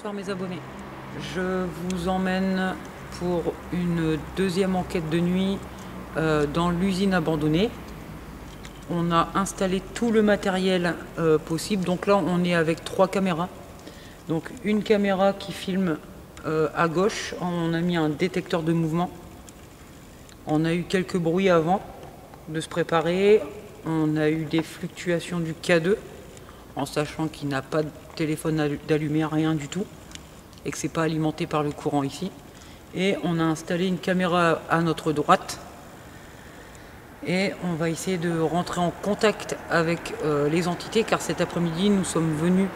Bonsoir mes abonnés, je vous emmène pour une deuxième enquête de nuit dans l'usine abandonnée. On a installé tout le matériel possible, donc là on est avec 3 caméras. Donc une caméra qui filme à gauche, on a mis un détecteur de mouvement. On a eu quelques bruits avant de se préparer, on a eu des fluctuations du K2 en sachant qu'il n'a pas de téléphone d'allumé, rien du tout, et que c'est pas alimenté par le courant ici. Et on a installé une caméra à notre droite et on va essayer de rentrer en contact avec les entités, car cet après-midi nous sommes venus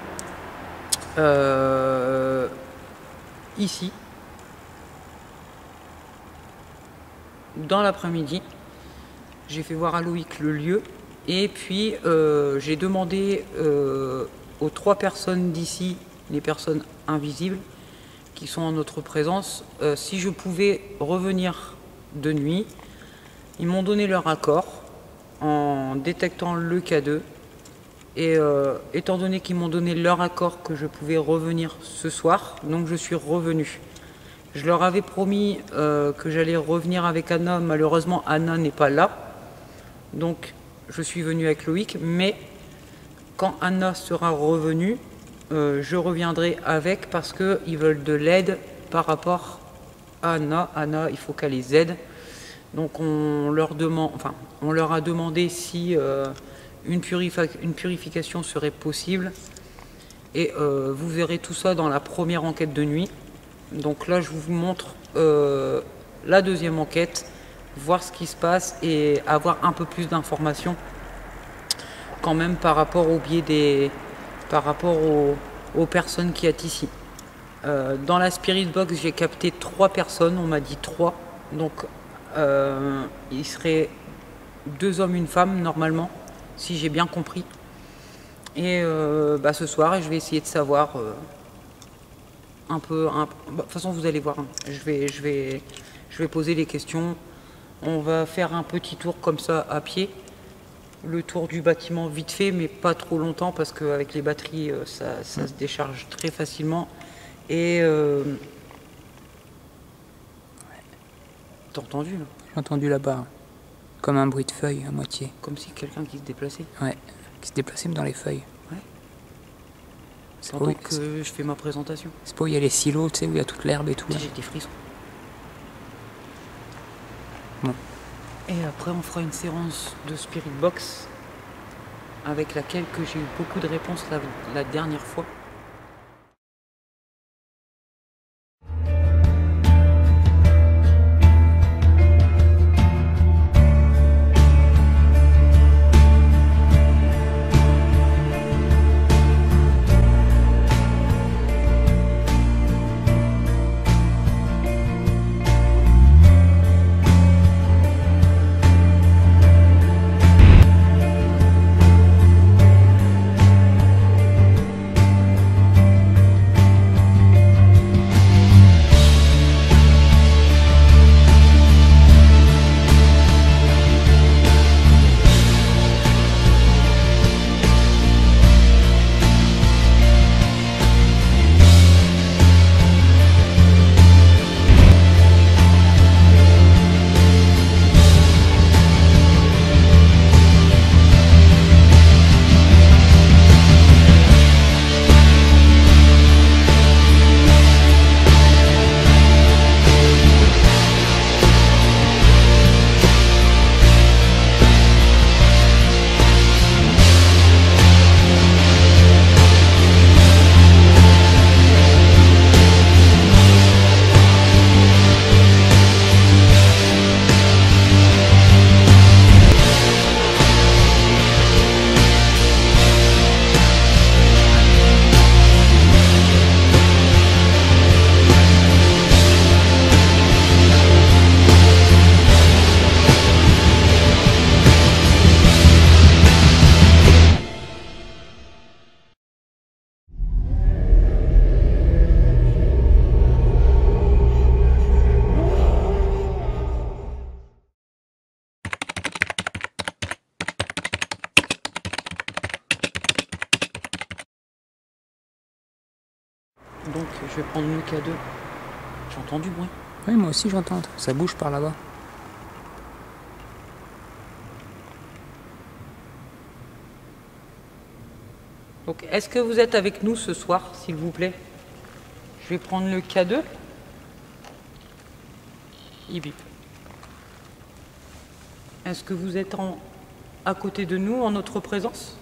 ici dans l'après-midi. J'ai fait voir à Loïc le lieu et puis j'ai demandé aux 3 personnes d'ici, les personnes invisibles qui sont en notre présence, si je pouvais revenir de nuit. Ils m'ont donné leur accord en détectant le K2 et étant donné qu'ils m'ont donné leur accord que je pouvais revenir ce soir, donc je suis revenu. Je leur avais promis que j'allais revenir avec Anna. Malheureusement Anna n'est pas là, donc je suis venu avec Loïc, mais quand Anna sera revenue, je reviendrai avec, parce qu'ils veulent de l'aide par rapport à Anna. Anna, il faut qu'elle les aide. Donc on leur a demandé si une purification serait possible. Et vous verrez tout ça dans la première enquête de nuit. Donc là, je vous montre la deuxième enquête, voir ce qui se passe et avoir un peu plus d'informations quand même par rapport au biais aux personnes qui sont ici. Dans la Spirit Box, j'ai capté 3 personnes, on m'a dit 3. Donc il serait 2 hommes, une femme normalement, si j'ai bien compris. Et ce soir, je vais essayer de savoir un peu. De toute façon, vous allez voir, hein. Je vais poser les questions. On va faire un petit tour comme ça à pied. Le tour du bâtiment vite fait, mais pas trop longtemps, parce qu'avec les batteries, ça se décharge très facilement. Et t'as entendu là? J'ai entendu là-bas, comme un bruit de feuilles à moitié. Comme si quelqu'un qui se déplaçait. Ouais, qui se déplaçait dans les feuilles. Ouais. Pendant que je fais ma présentation. C'est pas où il y a les silos, tu sais, où il y a toute l'herbe et tout. J'ai des frissons. Bon. Et après, on fera une séance de Spirit Box avec laquelle j'ai eu beaucoup de réponses la dernière fois. Je vais prendre le K2. J'entends du bruit. Oui, moi aussi j'entends. Ça bouge par là-bas. Donc, est-ce que vous êtes avec nous ce soir, s'il vous plaît? Je vais prendre le K2. Il bip. Est-ce que vous êtes à côté de nous, en notre présence?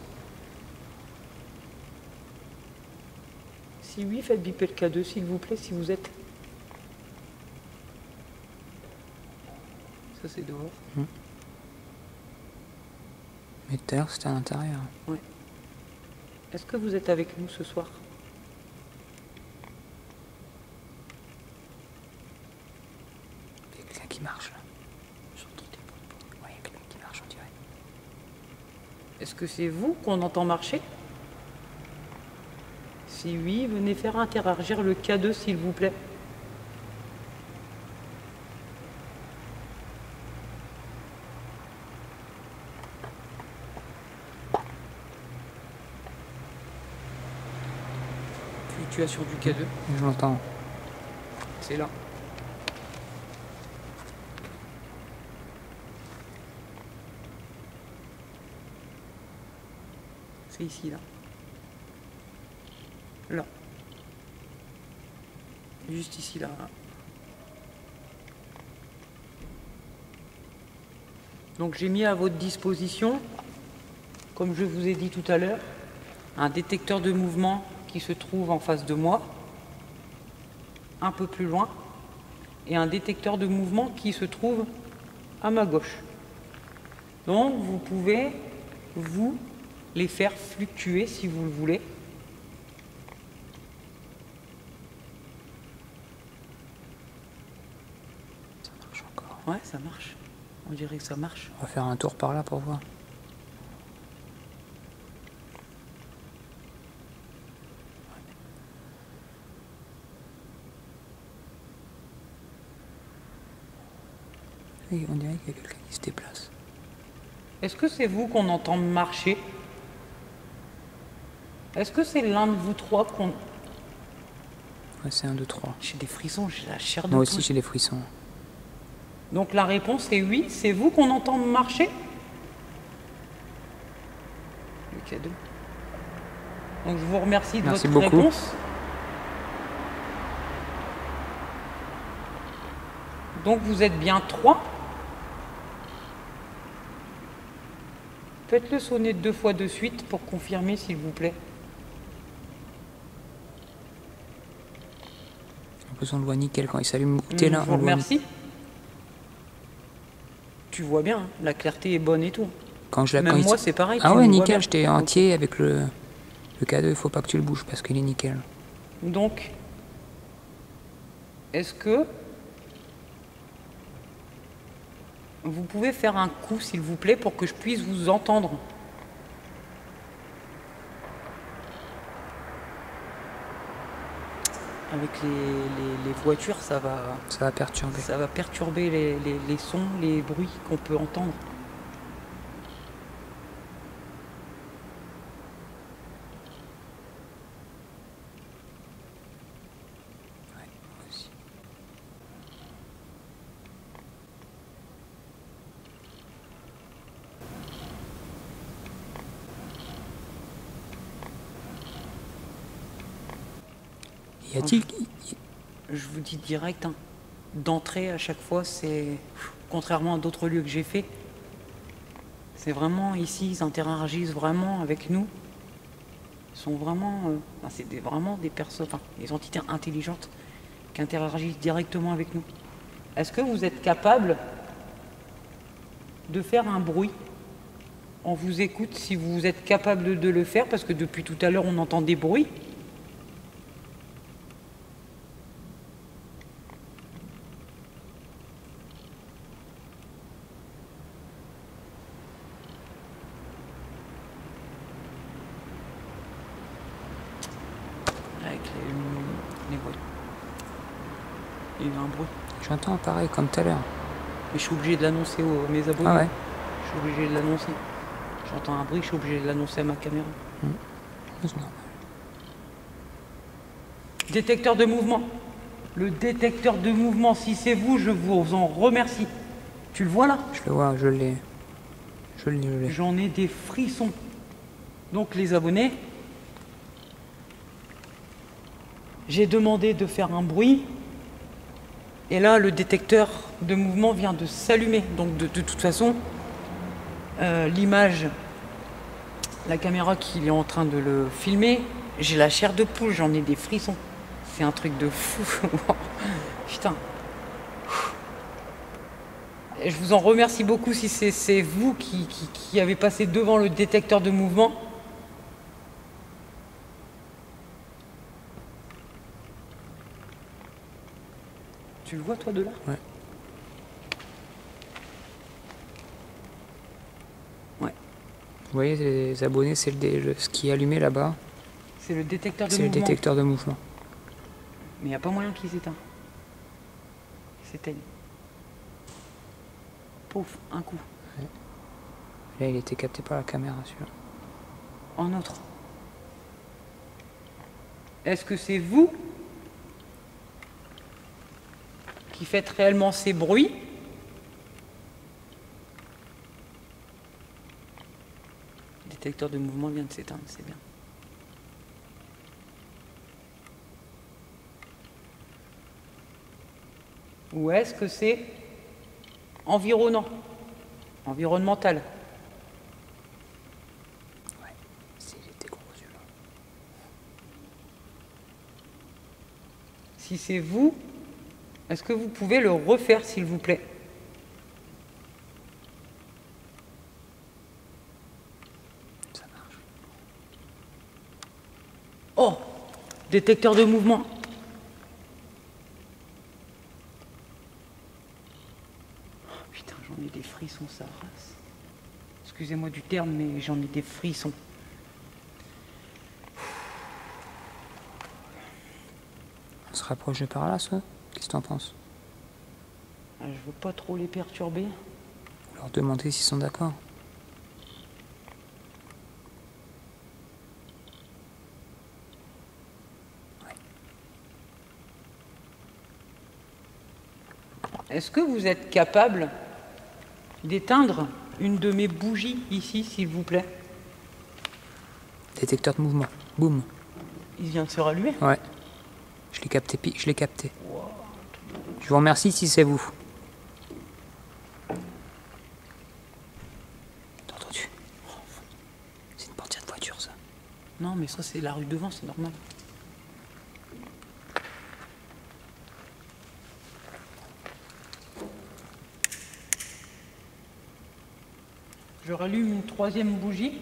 Si oui, faites biper le K2, s'il vous plaît, si vous êtes. Ça, c'est dehors. Mais tout à l'heure, c'était à l'intérieur. Ouais. Est-ce que vous êtes avec nous ce soir? Il y a quelqu'un qui marche là. J'entends des bruits. Ouais, il y a quelqu'un qui marche, on dirait. Est-ce que c'est vous qu'on entend marcher? Si oui, venez faire interagir le K2, s'il vous plaît. Fluctuation du K2, Je l'entends. c'est là. C'est ici, là. Là. Juste ici, là. Donc j'ai mis à votre disposition, comme je vous ai dit tout à l'heure, un détecteur de mouvement qui se trouve en face de moi, un peu plus loin, et un détecteur de mouvement qui se trouve à ma gauche. Donc vous pouvez, vous, les faire fluctuer si vous le voulez. Ça marche encore. Ouais, ça marche. On dirait que ça marche. On va faire un tour par là pour voir. Oui, on dirait qu'il y a quelqu'un qui se déplace. Est-ce que c'est vous qu'on entend marcher? Est-ce que c'est l'un de vous trois qu'on... Ouais, c'est 1, 2, 3. J'ai des frissons, j'ai la chair de Moi aussi poule. j'ai des frissons. Donc la réponse est oui, c'est vous qu'on entend marcher? Le K2. Donc je vous remercie de Merci votre beaucoup. réponse. Donc vous êtes bien 3. Faites-le sonner 2 fois de suite pour confirmer, s'il vous plaît. En plus on le voit nickel quand il s'allume. Je T'es là, vous on le voit. remercie. Tu vois bien, hein, la clarté est bonne et tout. Quand je la Même quand il moi s- c'est pareil. Ah tu ouais, me vois nickel, bien. j'étais entier avec le K2, il faut pas que tu le bouges parce qu'il est nickel. Donc, est-ce que vous pouvez faire un coup, s'il vous plaît, pour que je puisse vous entendre? Avec les voitures, Ça va perturber. ça va perturber les sons, les bruits qu'on peut entendre. Ouais, moi aussi. Y a-t-il... Je vous dis direct, hein, d'entrée à chaque fois, c'est, contrairement à d'autres lieux que j'ai fait, c'est vraiment ici, ils interagissent vraiment avec nous. Ils sont vraiment, vraiment des personnes, enfin, des entités intelligentes qui interagissent directement avec nous. Est-ce que vous êtes capable de faire un bruit? On vous écoute si vous êtes capable de le faire, parce que depuis tout à l'heure, on entend des bruits. Avec les bruits. Il y a eu un bruit. J'entends pareil comme tout à l'heure. Mais je suis obligé de l'annoncer à mes abonnés. Ah ouais. Je suis obligé de l'annoncer. J'entends un bruit, je suis obligé de l'annoncer à ma caméra. C'est normal. Détecteur de mouvement. Le détecteur de mouvement, si c'est vous, je vous en remercie. Tu le vois là? Je le vois, je l'ai. Je l'ai. J'en ai des frissons. Donc les abonnés, j'ai demandé de faire un bruit. Et là, le détecteur de mouvement vient de s'allumer. Donc de toute façon, l'image, la caméra qui est en train de le filmer, j'ai la chair de poule, j'en ai des frissons. C'est un truc de fou. Putain. Et je vous en remercie beaucoup si c'est vous qui avez passé devant le détecteur de mouvement. Tu le vois toi de là? Ouais. Ouais. Vous voyez les abonnés, c'est ce qui est allumé là-bas. C'est le détecteur de mouvement. C'est le détecteur de mouvement. Mais il n'y a pas moyen qu'il s'éteint. Il s'éteigne. Pouf, un coup. Ouais. Là, il était capté par la caméra, celui-là. En autre. Est-ce que c'est vous qui faites réellement ces bruits? Le détecteur de mouvement vient de s'éteindre, c'est bien. Ou est-ce que c'est environnant, environnemental? Ouais, il était gros celui-là. Si c'est vous, est-ce que vous pouvez le refaire s'il vous plaît? Ça marche. Oh, détecteur de mouvement. Putain, j'en ai des frissons, ça race. Excusez-moi du terme, mais j'en ai des frissons. On se rapproche de par là, ça? Qu'est-ce que t'en penses? Je veux pas trop les perturber. Ou leur demander s'ils sont d'accord. Est-ce que vous êtes capable d'éteindre une de mes bougies ici, s'il vous plaît? Détecteur de mouvement. Boum. Il vient de se rallumer? Ouais. Je l'ai capté. Je l'ai capté. Je vous remercie si c'est vous. T'as entendu? C'est une portière de voiture, ça. Non, mais ça, c'est la rue devant, c'est normal. Je rallume une troisième bougie.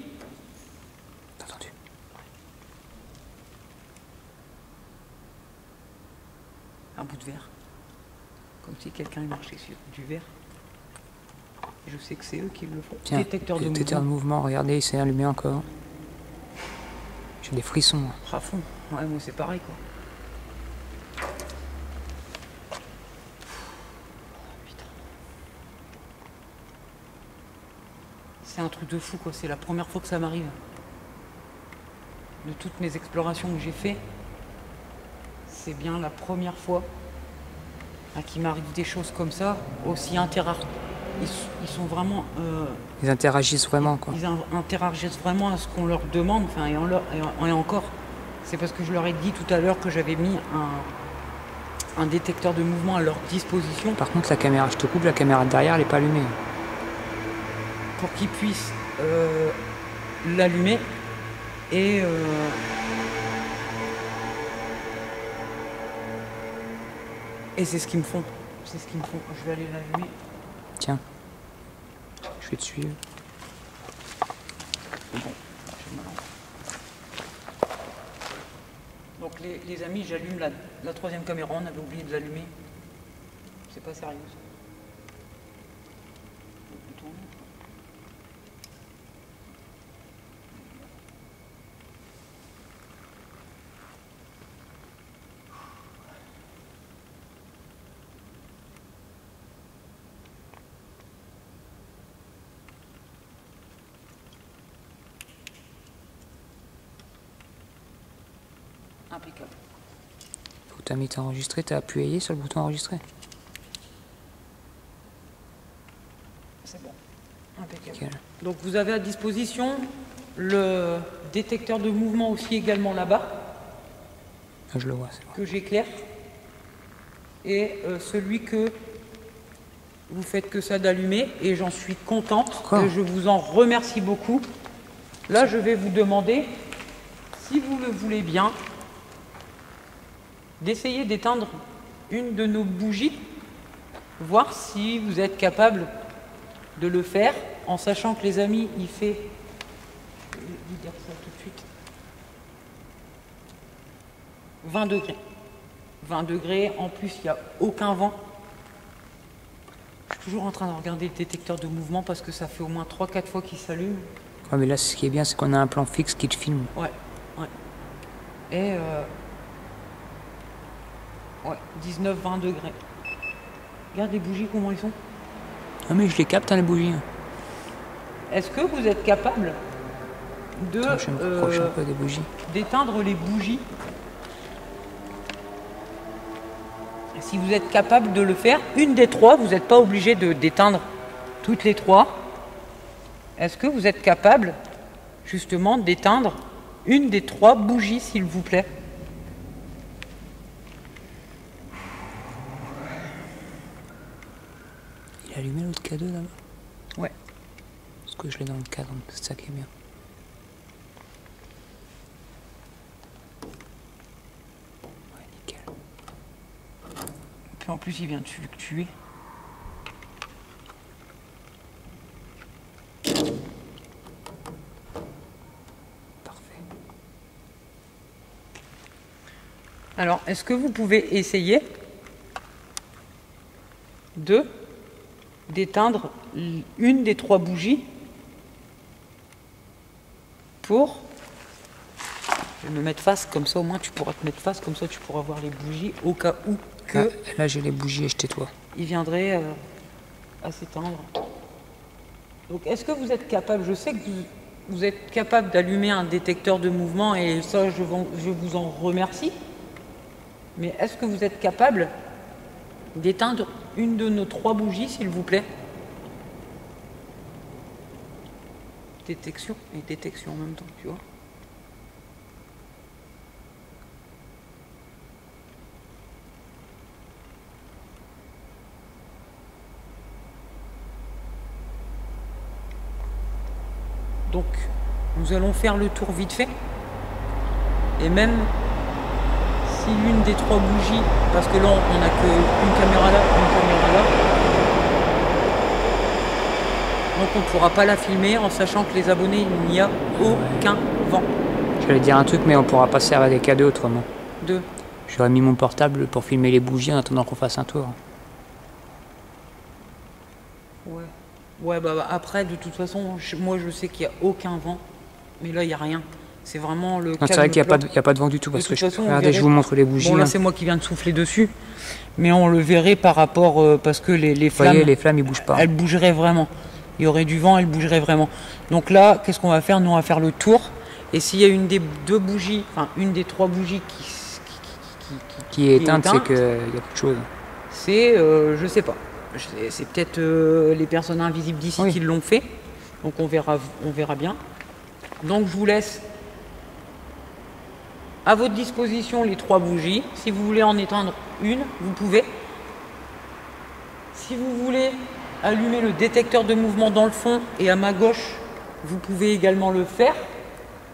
T'as entendu? Un bout de verre. Comme si quelqu'un marchait sur du verre. Je sais que c'est eux qui le font. Tiens, Détecteur de détecteur de mouvement. mouvement. Regardez, il s'est allumé encore. J'ai des frissons. Moi. À fond. Ouais, moi c'est pareil quoi. Putain. C'est un truc de fou quoi. C'est la première fois que ça m'arrive. De toutes mes explorations que j'ai fait, c'est bien la première fois qu'il m'arrive des choses comme ça, aussi interactives. Ils sont vraiment. Ils interagissent vraiment, quoi. Ils interagissent vraiment à ce qu'on leur demande, enfin, et encore. C'est parce que je leur ai dit tout à l'heure que j'avais mis un détecteur de mouvement à leur disposition. Par contre, la caméra, je te coupe, la caméra de derrière, elle n'est pas allumée. Pour qu'ils puissent l'allumer et. Et c'est ce qu'ils me font. C'est ce qu'ils me font. Je vais aller l'allumer. Tiens, je vais te suivre. Bon, je me lance. Donc les amis, j'allume la troisième caméra, on avait oublié de l'allumer. C'est pas sérieux. Impeccable. t'as mis, t'as enregistré, t'as appuyé sur le bouton enregistrer. C'est bon. Impeccable. Nickel. Donc vous avez à disposition le détecteur de mouvement aussi également là-bas, Ah, je le vois, c'est bon. que j'éclaire. Et celui que vous faites que ça d'allumer, et j'en suis contente, Encore et je vous en remercie beaucoup. Là, je vais vous demander, si vous le voulez bien, d'essayer d'éteindre une de nos bougies, voir si vous êtes capable de le faire, en sachant que les amis, il fait, je vais vous dire ça tout de suite, 20 degrés. 20 degrés, en plus il n'y a aucun vent. Je suis toujours en train de regarder le détecteur de mouvement parce que ça fait au moins 3-4 fois qu'il s'allume. Ouais, mais là, ce qui est bien, c'est qu'on a un plan fixe qui te filme. Ouais, ouais. Et ouais, 19-20 degrés. Regarde les bougies, comment ils sont. Ah, mais je les capte, hein, les bougies. Est-ce que vous êtes capable de Attends, je vais me rapprocher un peu des bougies. d'éteindre les bougies? Si vous êtes capable de le faire, une des trois, vous n'êtes pas obligé d'éteindre toutes les trois. Est-ce que vous êtes capable justement d'éteindre une des trois bougies, s'il vous plaît? Il a allumé l'autre cadeau là-bas? Ouais. Parce que je l'ai dans le cadre, donc c'est ça qui est bien. Ouais, nickel. Puis en plus, il vient de fluctuer. Parfait. Alors, est-ce que vous pouvez essayer d'éteindre une des trois bougies pour... Je vais me mettre face, comme ça au moins tu pourras te mettre face, comme ça tu pourras voir les bougies au cas où que Là, j'ai les bougies et je tais-toi. il viendrait à s'éteindre. Donc est-ce que vous êtes capable, je sais que vous êtes capable d'allumer un détecteur de mouvement et ça je vous en remercie, mais est-ce que vous êtes capable d'éteindre une de nos trois bougies, s'il vous plaît? Détection et détection en même temps, tu vois. Donc, nous allons faire le tour vite fait. Et même si l'une des trois bougies, parce que là on n'a qu'une caméra là, une caméra là, donc on ne pourra pas la filmer en sachant que les abonnés, il n'y a aucun vent. J'allais dire un truc, mais on pourra pas servir des cadeaux autrement. Deux. J'aurais mis mon portable pour filmer les bougies en attendant qu'on fasse un tour. Ouais. Ouais, bah après, de toute façon, moi je sais qu'il n'y a aucun vent, mais là il n'y a rien. C'est vraiment le. Non, c'est vrai qu'il n'y a pas de vent du tout, parce que regardez, je vous montre les bougies. Bon, là hein. c'est moi qui viens de souffler dessus, mais on le verrait par rapport, parce que les Vous flammes. voyez, les flammes ils bougent pas. Elles bougeraient vraiment. Il y aurait du vent, elles bougeraient vraiment. Donc là, qu'est-ce qu'on va faire? Nous, on va faire le tour. Et s'il y a une des deux bougies, enfin une des trois bougies Qui est éteinte, c'est qu'il y a plus de choses. c'est, je sais pas. C'est peut-être les personnes invisibles d'ici qui l'ont fait. Donc on verra bien. Donc je vous laisse à votre disposition les trois bougies. Si vous voulez en éteindre une, vous pouvez. Si vous voulez allumer le détecteur de mouvement dans le fond et à ma gauche, vous pouvez également le faire.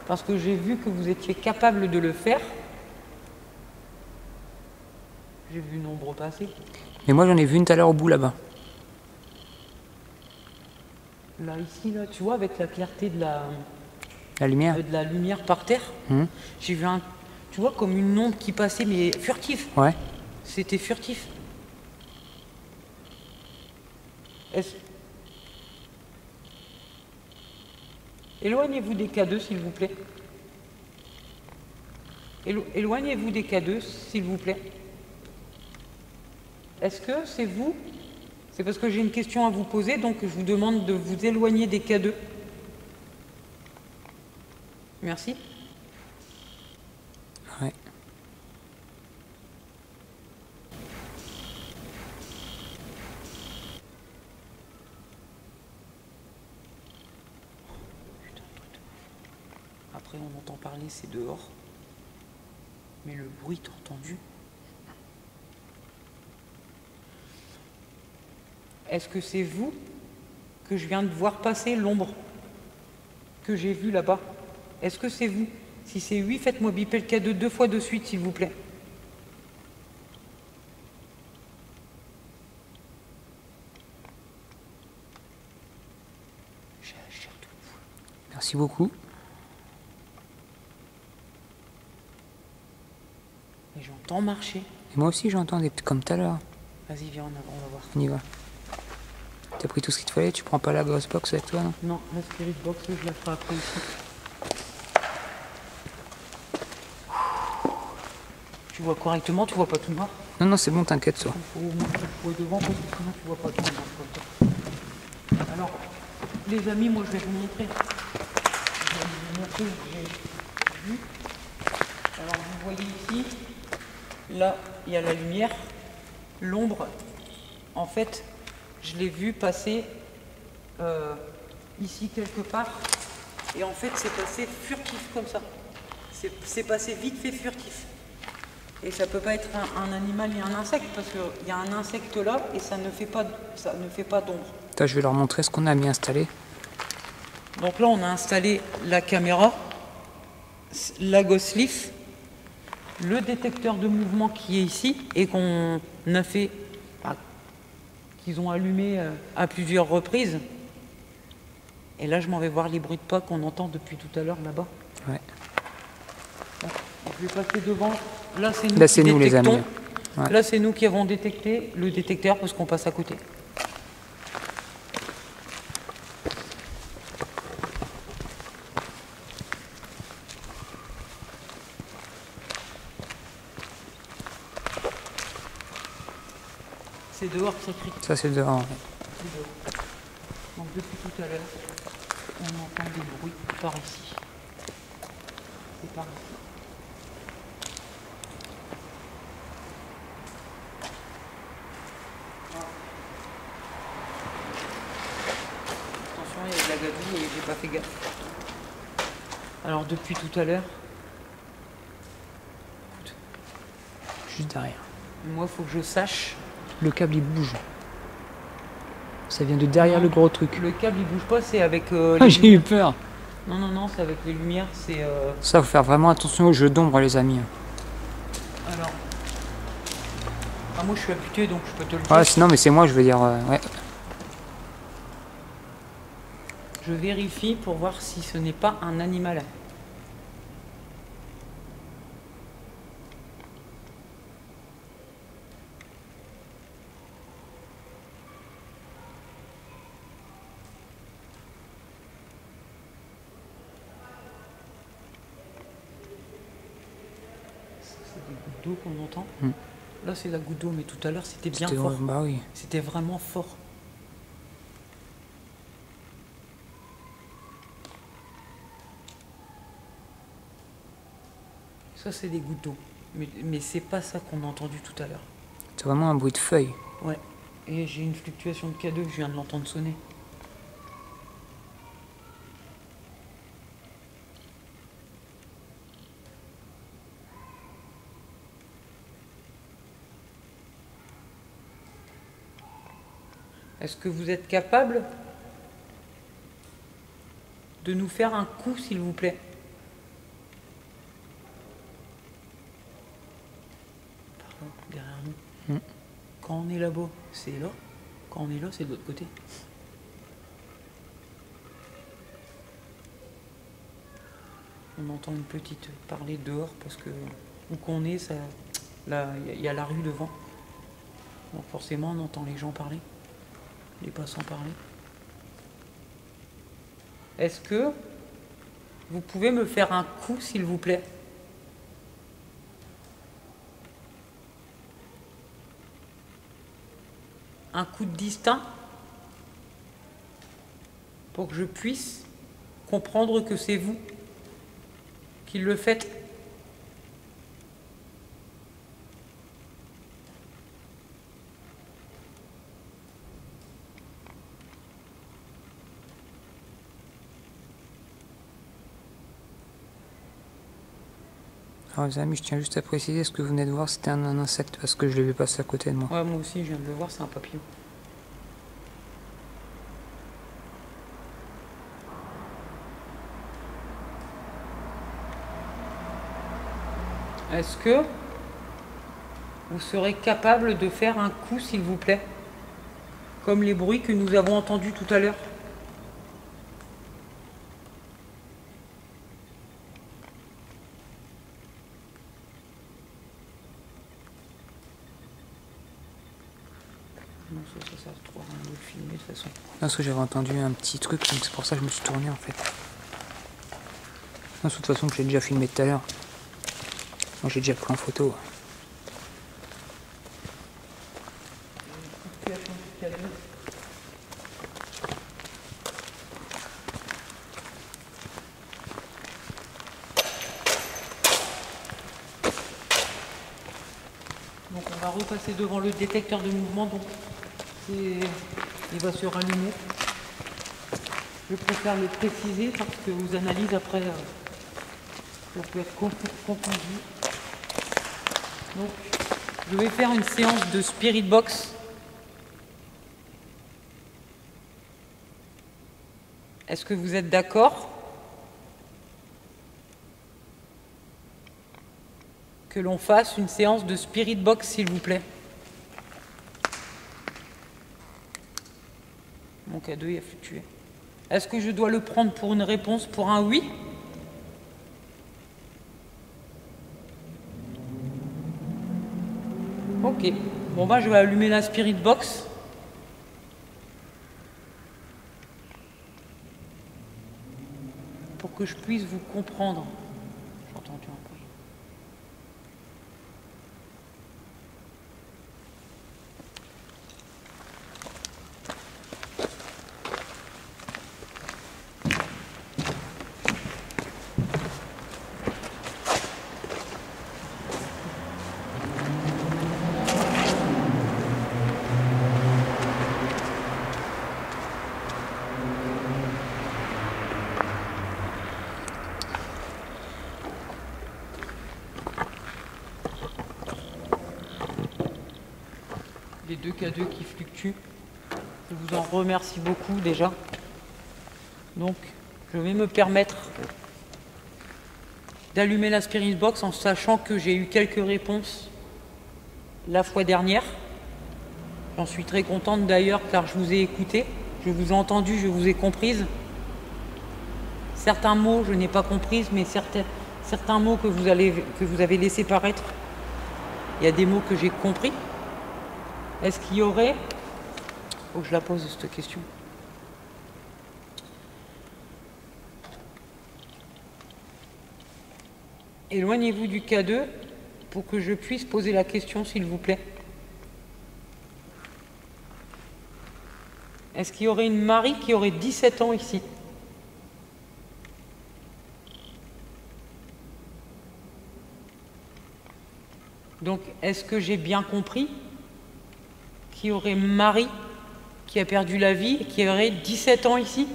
Parce que j'ai vu que vous étiez capable de le faire. J'ai vu nombre passer. Mais moi j'en ai vu une tout à l'heure au bout là-bas. Là, ici, là, tu vois, avec la clarté de La lumière. de la lumière par terre, j'ai vu tu vois, comme une ombre qui passait, mais furtif. Ouais. C'était furtif. Éloignez-vous des K2, s'il vous plaît. Éloignez-vous des K2, s'il vous plaît. Est-ce que c'est vous? C'est parce que j'ai une question à vous poser, donc je vous demande de vous éloigner des K2. Merci. Ouais. après on entend parler, c'est dehors. Mais le bruit, t'as entendu? Est-ce que c'est vous que je viens de voir passer l'ombre que j'ai vue là-bas? Est-ce que c'est vous? Si c'est oui, faites-moi biper le K2 2 fois de suite, s'il vous plaît. J'ai la chair de poule. Merci beaucoup. Et j'entends marcher. Et moi aussi j'entends des petits comme tout à l'heure. Vas-y, viens, on va voir. On y va. T'as pris tout ce qu'il te fallait, tu prends pas la grosse box avec toi, non? Non, la spirit box, je la ferai après ici. Tu vois correctement, tu vois pas tout noir? Non, non, c'est bon, t'inquiète, ça. Il faut montrer le poids devant parce que sinon tu vois pas tout noir. Alors, les amis, moi je vais vous montrer. Je vais vous montrer ce que j'ai vu. Alors, vous voyez ici, là, il y a la lumière. L'ombre, en fait, je l'ai vu passer ici quelque part. Et en fait, c'est passé furtif comme ça. C'est passé vite fait furtif. Et ça peut pas être un animal et un insecte, parce qu'il y a un insecte là et ça ne fait pas d'ombre. Attends, je vais leur montrer ce qu'on a mis installé. Donc là, on a installé la caméra, la Ghost Leaf, le détecteur de mouvement qui est ici et qu'on a fait, qu'ils ont allumé à plusieurs reprises. Et là, je m'en vais voir les bruits de pas qu'on entend depuis tout à l'heure là-bas. Ouais. Je vais passer devant. Là, c'est nous, Là, c'est nous, les détectons. amis. Ouais. Là, c'est nous qui avons détecté le détecteur parce qu'on passe à côté. C'est dehors que ça crie. Ça, c'est dehors. Ouais. C'est dehors. Donc, depuis tout à l'heure, on entend des bruits par ici. C'est par ici. Attention, il y a de la gazouille et j'ai pas fait gaffe. Alors depuis tout à l'heure, Juste derrière. moi faut que je sache. Le câble, il bouge. Ça vient de derrière le gros truc. Le câble il bouge pas, c'est avec J'ai eu peur. Non, non, non, c'est avec les lumières, c'est... Ça, faut faire vraiment attention aux jeux d'ombre, les amis. Alors... Ah, moi je suis habitué donc je peux te le dire. Ouais, sinon, mais c'est moi, je veux dire. Ouais. Je vérifie pour voir si ce n'est pas un animal. C'est des gouttes d'eau qu'on entend. Là c'est la goutte d'eau, mais tout à l'heure c'était bien fort. Bah oui. C'était vraiment fort. Ça c'est des gouttes d'eau. Mais c'est pas ça qu'on a entendu tout à l'heure. C'est vraiment un bruit de feuilles. Ouais. Et j'ai une fluctuation de K2, je viens de l'entendre sonner. Est-ce que vous êtes capable de nous faire un coup, s'il vous plaît? Pardon, derrière nous. Quand on est là-bas, c'est là. Quand on est là, c'est de l'autre côté. On entend une petite parler dehors parce que où qu'on est, ça, là, il y a la rue devant. Donc forcément, on entend les gens parler, les passants parler. Est-ce que vous pouvez me faire un coup, s'il vous plaît? Un coup de distinct pour que je puisse comprendre que c'est vous qui le faites. Alors les amis, je tiens juste à préciser, ce que vous venez de voir, c'était un insecte, parce que je l'ai vu passer à côté de moi. Ouais, moi aussi, je viens de le voir, c'est un papillon. Est-ce que vous serez capable de faire un coup, s'il vous plaît, comme les bruits que nous avons entendus tout à l'heure? Non, ça se trouve un autre filmé de toute façon. Non, parce que j'avais entendu un petit truc, donc c'est pour ça que je me suis tourné en fait. Non, de toute façon, je l'ai déjà filmé tout à l'heure. Moi, j'ai déjà pris en photo. Donc on va repasser devant le détecteur de mouvement, donc il va se rallumer. Je préfère le préciser parce que aux analyses après, ça peut être confondu. Donc je vais faire une séance de Spirit Box. Est-ce que vous êtes d'accord que l'on fasse une séance de Spirit Box, s'il vous plaît? Mon cadeau, il a fluctué. Est-ce que je dois le prendre pour une réponse, pour un oui? Ok. Bon bah je vais allumer la Spirit Box. Pour que je puisse vous comprendre. J'ai entendu un bruit. Les deux K2 qui fluctuent. Je vous en remercie beaucoup déjà. Donc, je vais me permettre d'allumer la Spirit Box en sachant que j'ai eu quelques réponses la fois dernière. J'en suis très contente d'ailleurs car je vous ai écouté, je vous ai entendu, je vous ai comprise. Certains mots je n'ai pas comprises, mais certains mots que vous avez laissé paraître, il y a des mots que j'ai compris. Est-ce qu'il y aurait... Faut que je la pose cette question. Éloignez-vous du K2 pour que je puisse poser la question, s'il vous plaît. Est-ce qu'il y aurait une Marie qui aurait 17 ans ici? Donc, est-ce que j'ai bien compris qu'il y aurait Marie qui a perdu la vie et qui aurait 17 ans ici?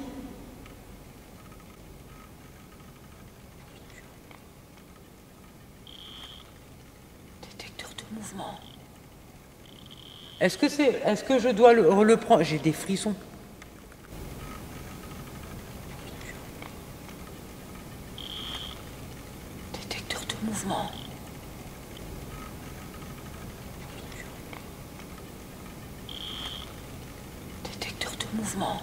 Détecteur de mouvement. Est-ce que je dois le prendre? J'ai des frissons. Détecteur de mouvement. Détecteur de mouvement.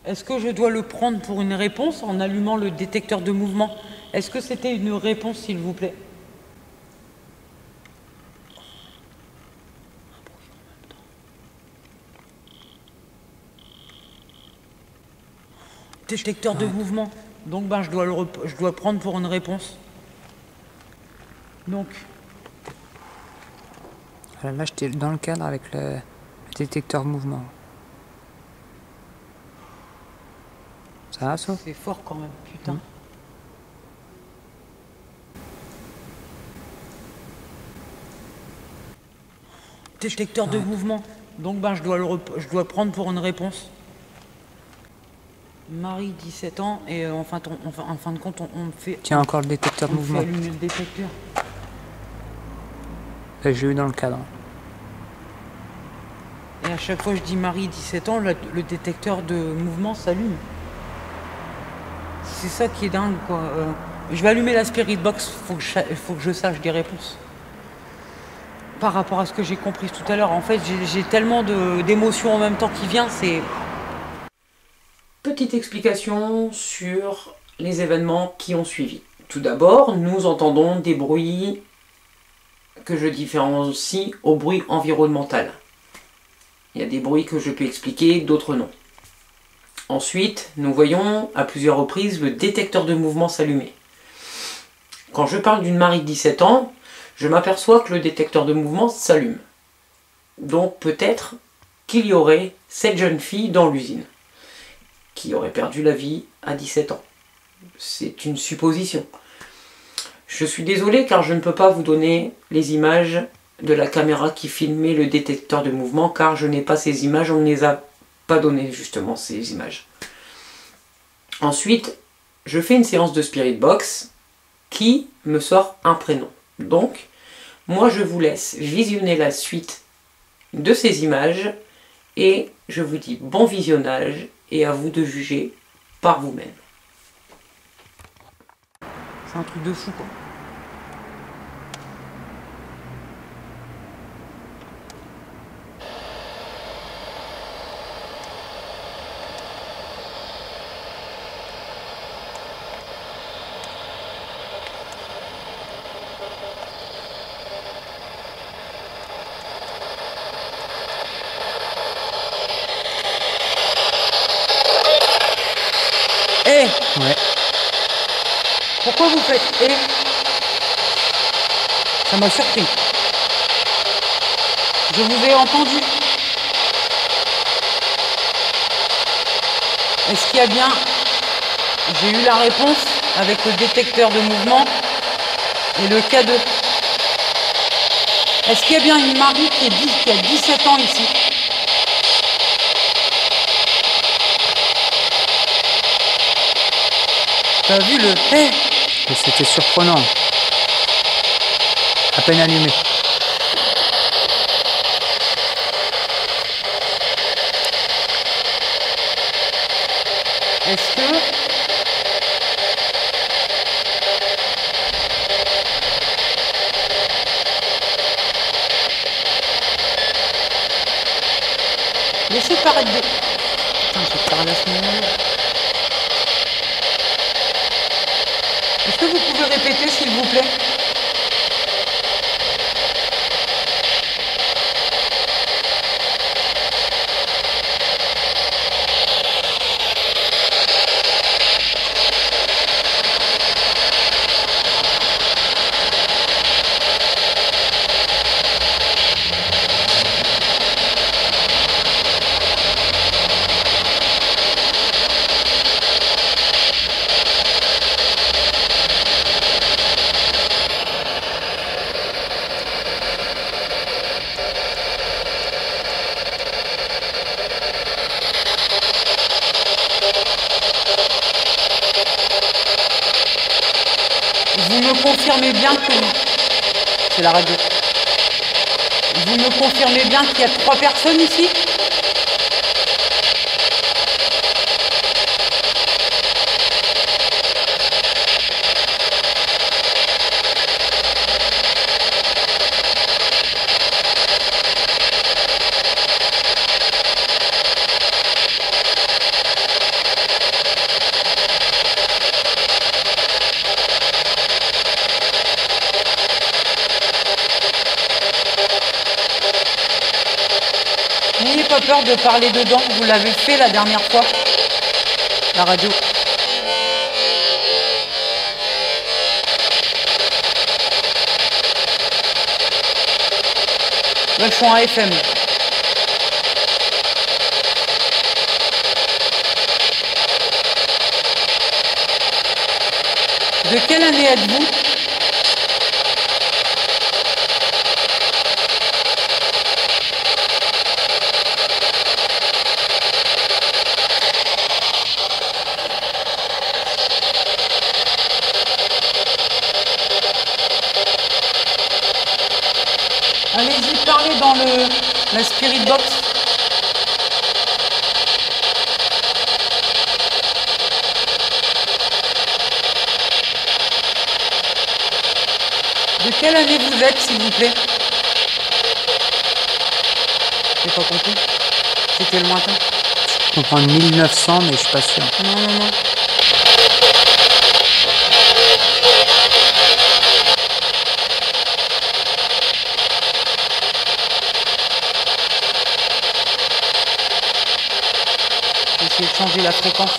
Est-ce que je dois le prendre pour une réponse en allumant le détecteur de mouvement? Est-ce que c'était une réponse, s'il vous plaît? Détecteur de mouvement. Donc ben, je dois prendre pour une réponse. Donc. Là, j'étais dans le cadre avec le détecteur mouvement. Ça va, ça? C'est fort quand même, putain. Détecteur de mouvement. Donc ben, je dois prendre pour une réponse. Marie, 17 ans, et en fin de compte, on fait... Tiens, encore le détecteur de on fait mouvement. allumer le détecteur. Là, j'ai eu dans le cadre. Et à chaque fois que je dis Marie, 17 ans, le détecteur de mouvement s'allume. C'est ça qui est dingue, quoi. Je vais allumer la Spirit Box, faut que je sache des réponses. Par rapport à ce que j'ai compris tout à l'heure, en fait, j'ai tellement d'émotions en même temps qui vient, c'est... Petite explication sur les événements qui ont suivi. Tout d'abord, nous entendons des bruits que je différencie au bruit environnemental. Il y a des bruits que je peux expliquer, d'autres non. Ensuite, nous voyons à plusieurs reprises le détecteur de mouvement s'allumer. Quand je parle d'une Marie de 17 ans, je m'aperçois que le détecteur de mouvement s'allume. Donc peut-être qu'il y aurait cette jeune fille dans l'usine, qui aurait perdu la vie à 17 ans. C'est une supposition. Je suis désolé car je ne peux pas vous donner les images de la caméra qui filmait le détecteur de mouvement car je n'ai pas ces images, on ne les a pas données justement ces images. Ensuite, je fais une séance de Spirit Box qui me sort un prénom. Donc, moi je vous laisse visionner la suite de ces images et je vous dis bon visionnage et à vous de juger par vous-même. C'est un truc de fou, quoi. Eh, Ouais. pourquoi vous faites eh? Ça m'a surpris. Je vous ai entendu. Est-ce qu'il y a bien... J'ai eu la réponse avec le détecteur de mouvement et le K2. Est-ce qu'il y a bien une Marie qui a 17 ans ici? T'as vu le hey? Et c'était surprenant. À peine allumé. Est-ce que... Laissez paraître de... Putain, je parle à ce moment-là. Est-ce que vous pouvez répéter, s'il vous plaît? Vous me confirmez bien que... C'est la radio. Vous me confirmez bien qu'il y a 3 personnes ici? N'ayez pas peur de parler dedans, vous l'avez fait la dernière fois, la radio. Là, je suis en FM. De quelle année êtes-vous? allez-y, parlez dans la spirit box. De quelle année vous êtes, s'il vous plaît? J'ai pas compris. C'était lointain. Je comprends 1900, mais je suis pas sûr. Non, non, non. Je vais essayer de changer la fréquence.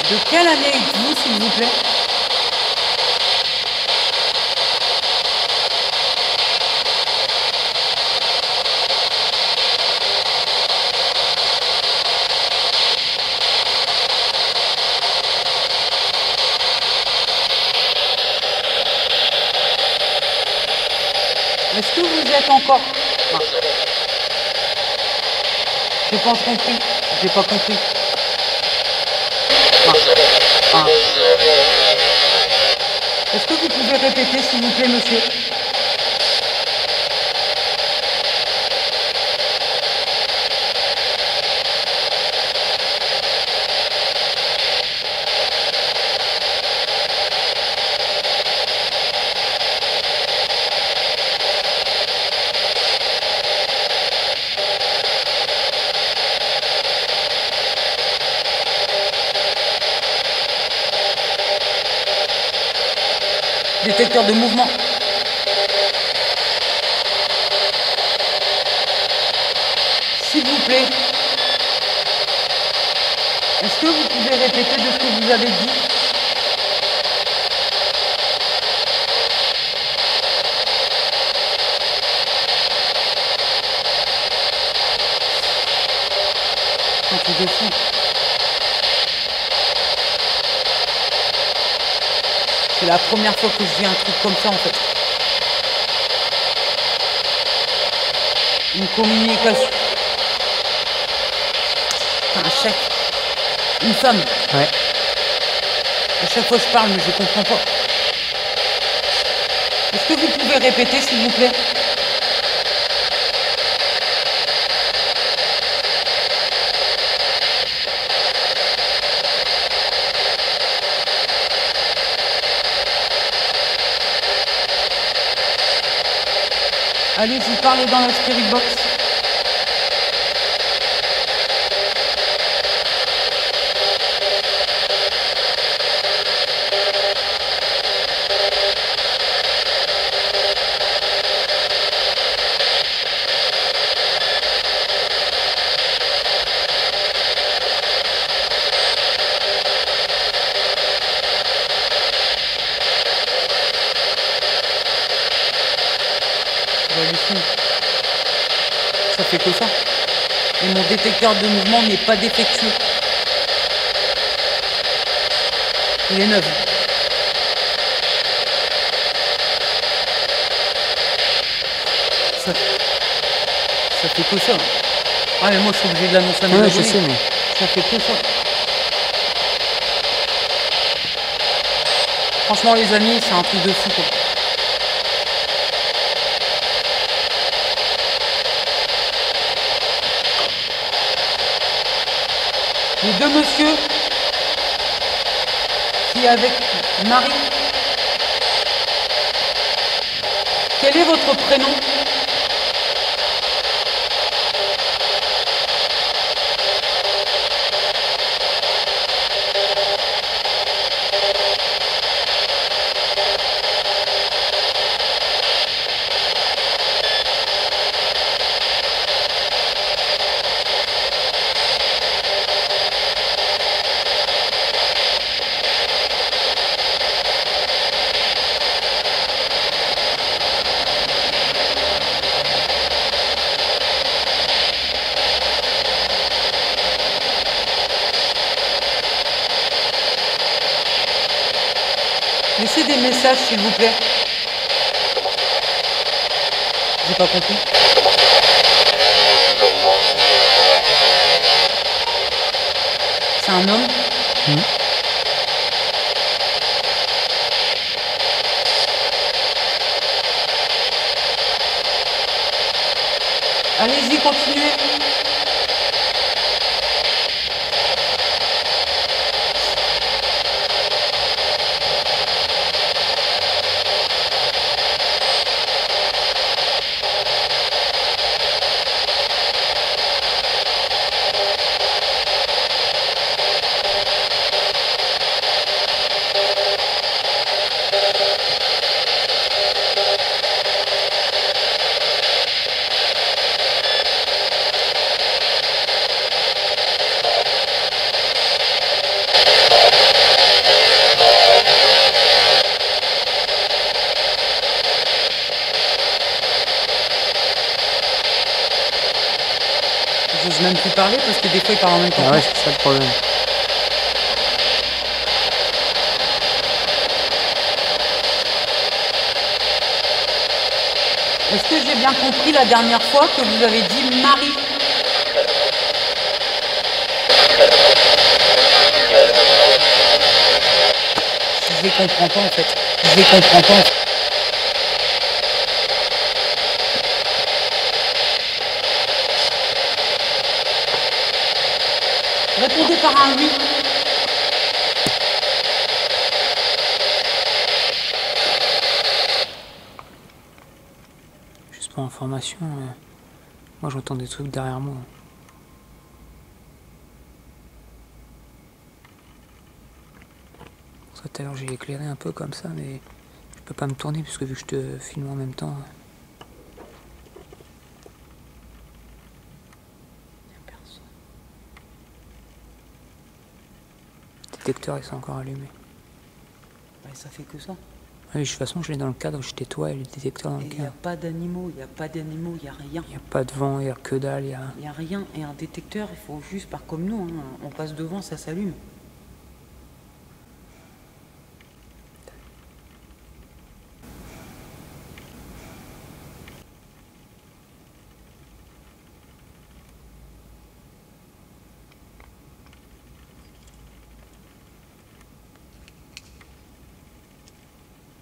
De quelle année êtes-vous, s'il vous plaît? Est-ce que vous êtes encore... Ah. J'ai pas compris. J'ai pas compris. Ah. Ah. Est-ce que vous pouvez répéter, s'il vous plaît, monsieur? Détecteur de mouvement. S'il vous plaît, est-ce que vous pouvez répéter de ce que vous avez dit? Un truc de fou. C'est la première fois que je vis un truc comme ça, en fait. Une communication. Un chef. Une femme. Ouais. À chaque fois je parle, mais je comprends pas. Est-ce que vous pouvez répéter, s'il vous plaît? Allez-y, parlez dans la spirit box. Ça fait que ça. Et mon détecteur de mouvement n'est pas défectueux. Il est neuf. Ça fait que ça. Ah mais moi je suis obligé de l'annoncer à mes Ouais, abonnés. je sais, mais... Ça fait que ça. Franchement les amis, c'est un truc de fou quoi. Les deux messieurs qui est avec Marie. Quel est votre prénom? Laissez des messages s'il vous plaît. J'ai pas compris. c'est un homme. Allez-y, continuez. J'ose même plus parler parce que des fois il parle en même temps. Ah ouais, c'est ça le problème. Est-ce que j'ai bien compris la dernière fois que vous avez dit Marie? Je ne comprends pas en fait. Je ne comprends pas. Répondez par un oui. Juste pour information, moi j'entends des trucs derrière moi. Pour ça tout à l'heure j'ai éclairé un peu comme ça, mais je peux pas me tourner puisque vu que je te filme en même temps. Le détecteur ils sont encore allumés. Ouais, ça fait que ça. Oui, de toute façon je l'ai dans le cadre, je toi et le détecteur dans le Il n'y a cadre. pas d'animaux, il n'y a pas d'animaux, il n'y a rien. Il n'y a pas de vent, il n'y a que dalle, il y a... Il n'y a rien. Et un détecteur, il faut juste, par comme nous, hein, on passe devant, ça s'allume.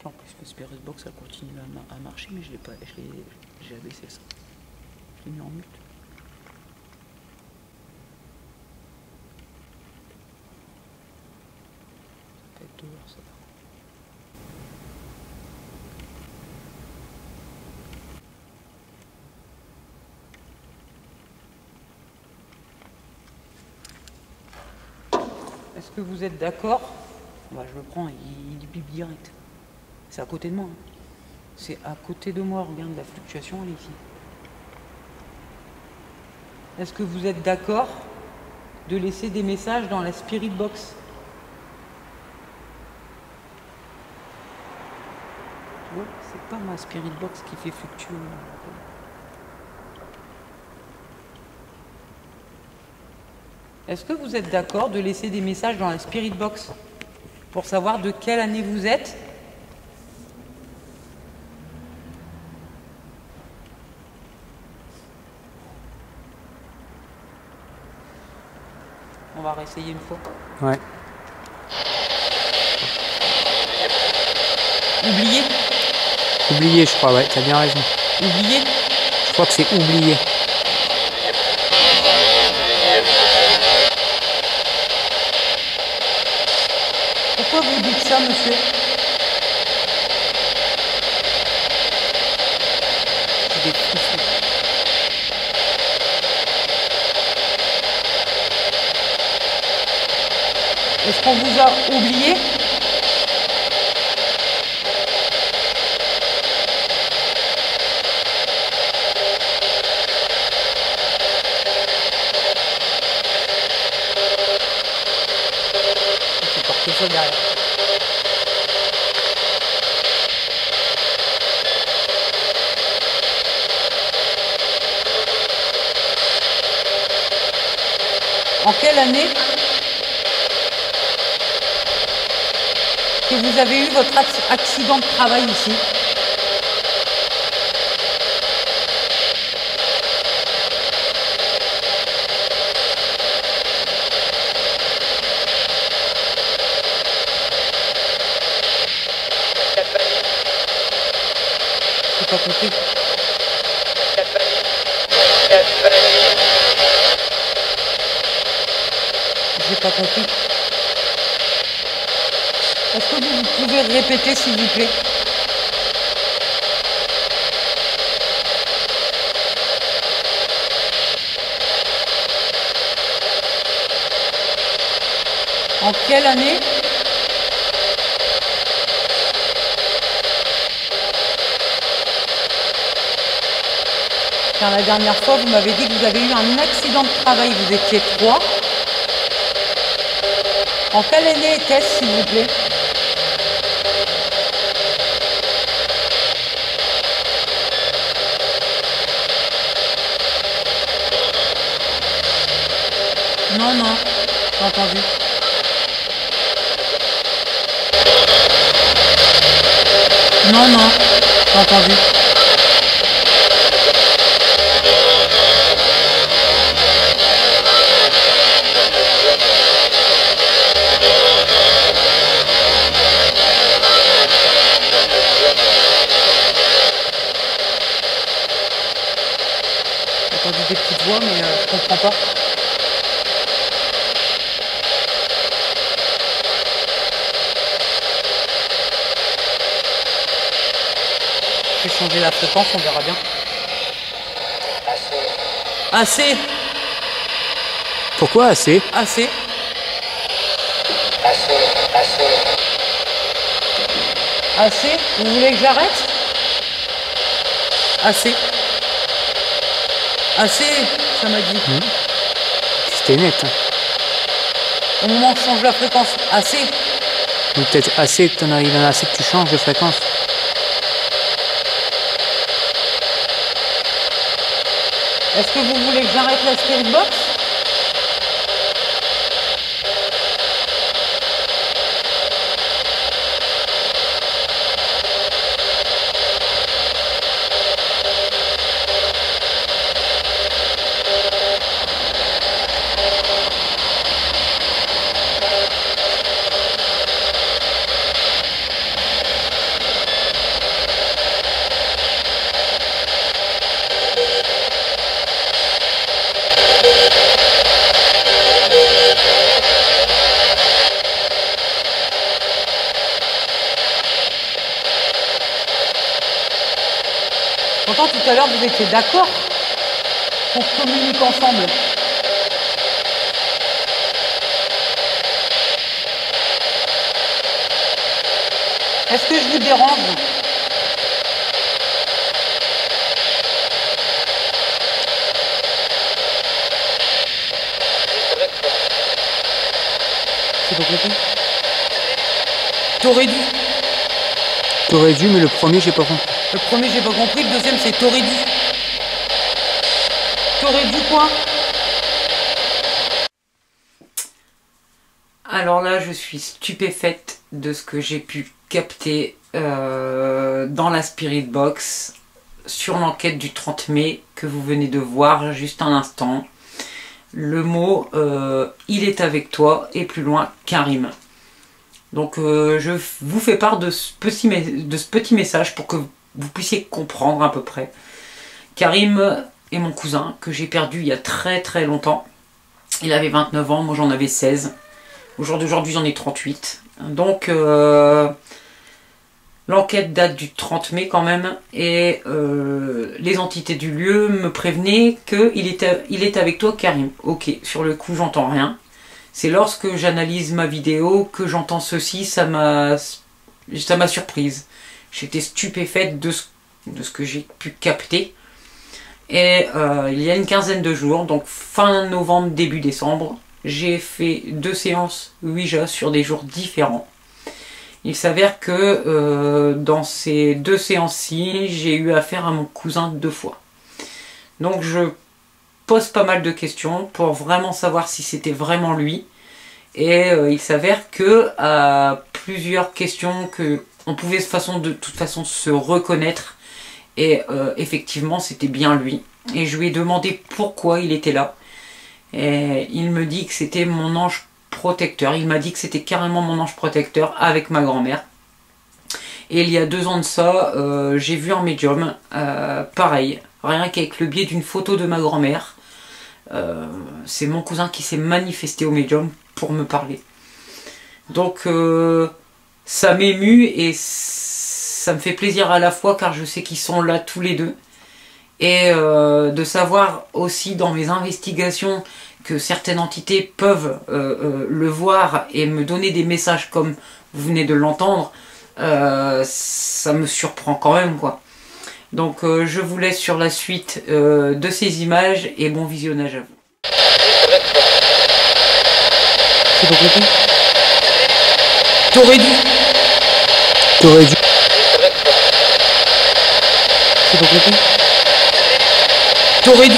En plus, le Spirit Box, ça continue à marcher, mais je l'ai pas, j'ai abaissé ça. Je l'ai mis en mute. Ça peut être dehors, ça. Est-ce que vous êtes d'accord? Bah, je le prends, il bip direct. C'est à côté de moi. Hein. C'est à côté de moi, regarde la fluctuation, elle est ici. Est-ce que vous êtes d'accord de laisser des messages dans la Spirit Box? Ouais, c'est pas ma Spirit Box qui fait fluctuer. Est-ce que vous êtes d'accord de laisser des messages dans la Spirit Box pour savoir de quelle année vous êtes? On va réessayer une fois. Ouais. Oublié. Oublié, je crois, ouais, t'as bien raison. Oublié. Je crois que c'est oublié. Pourquoi vous dites ça, monsieur? C'est des frissons. Est-ce qu'on vous a oublié? C'est porté ça derrière. En quelle année que vous avez eu votre accident de travail ici? pas compris. J'ai pas compris. Est-ce que vous pouvez répéter s'il vous plaît? En quelle année? Car la dernière fois, vous m'avez dit que vous avez eu un accident de travail, vous étiez 3. En quelle année était-ce, s'il vous plaît? Non, non, j'ai entendu. Non, non, j'ai entendu. J'ai entendu des petites voix, mais je comprends pas. Je vais changer la fréquence, on verra bien. Assez. Pourquoi assez? Assez. Assez. Vous voulez que j'arrête? Assez. Assez, ça m'a dit. C'était net. Hein. Au moment où je change la fréquence, assez. Ou peut-être assez que t'en arrives, assez que tu changes de fréquence. Est-ce que vous voulez que j'arrête la Spirit Box? Pourtant, tout à l'heure, vous étiez d'accord qu'on communique ensemble. Est-ce que je vous dérange? C'est pas compris. T'aurais dû. T'aurais dû, mais le premier, j'ai pas compris. Le premier, j'ai pas compris. Le deuxième, c'est t'aurais dû. T'aurais dû quoi? Alors là, je suis stupéfaite de ce que j'ai pu capter dans la Spirit Box sur l'enquête du 30 mai que vous venez de voir juste un instant. Le mot il est avec toi et plus loin Karim. Donc je vous fais part de ce petit message pour que vous puissiez comprendre à peu près. Karim est mon cousin que j'ai perdu il y a très très longtemps. Il avait 29 ans, moi j'en avais 16. Au jour d'aujourd'hui j'en ai 38. Donc l'enquête date du 30 mai quand même. Et les entités du lieu me prévenaient qu'il est avec toi Karim. Ok, sur le coup j'entends rien. C'est lorsque j'analyse ma vidéo que j'entends ceci, ça m'a surprise. J'étais stupéfaite de ce que j'ai pu capter. Et il y a une quinzaine de jours, donc fin novembre, début décembre, j'ai fait 2 séances Ouija sur des jours différents. Il s'avère que dans ces 2 séances-ci, j'ai eu affaire à mon cousin 2 fois. Donc je pose pas mal de questions pour vraiment savoir si c'était vraiment lui. Et il s'avère que à plusieurs questions que on pouvait de toute façon se reconnaître. Et effectivement, c'était bien lui. Et je lui ai demandé pourquoi il était là. Et il me dit que c'était mon ange protecteur. Il m'a dit que c'était carrément mon ange protecteur avec ma grand-mère. Et il y a 2 ans de ça, j'ai vu un médium, pareil, rien qu'avec le biais d'une photo de ma grand-mère. C'est mon cousin qui s'est manifesté au médium pour me parler. Donc ça m'émue et ça me fait plaisir à la fois car je sais qu'ils sont là tous les deux. Et de savoir aussi dans mes investigations que certaines entités peuvent le voir et me donner des messages comme vous venez de l'entendre, ça me surprend quand même quoi. Donc je vous laisse sur la suite de ces images et bon visionnage à vous. C'est pas compris. T'aurais dû. T'aurais dû. C'est pas compris. T'aurais dû.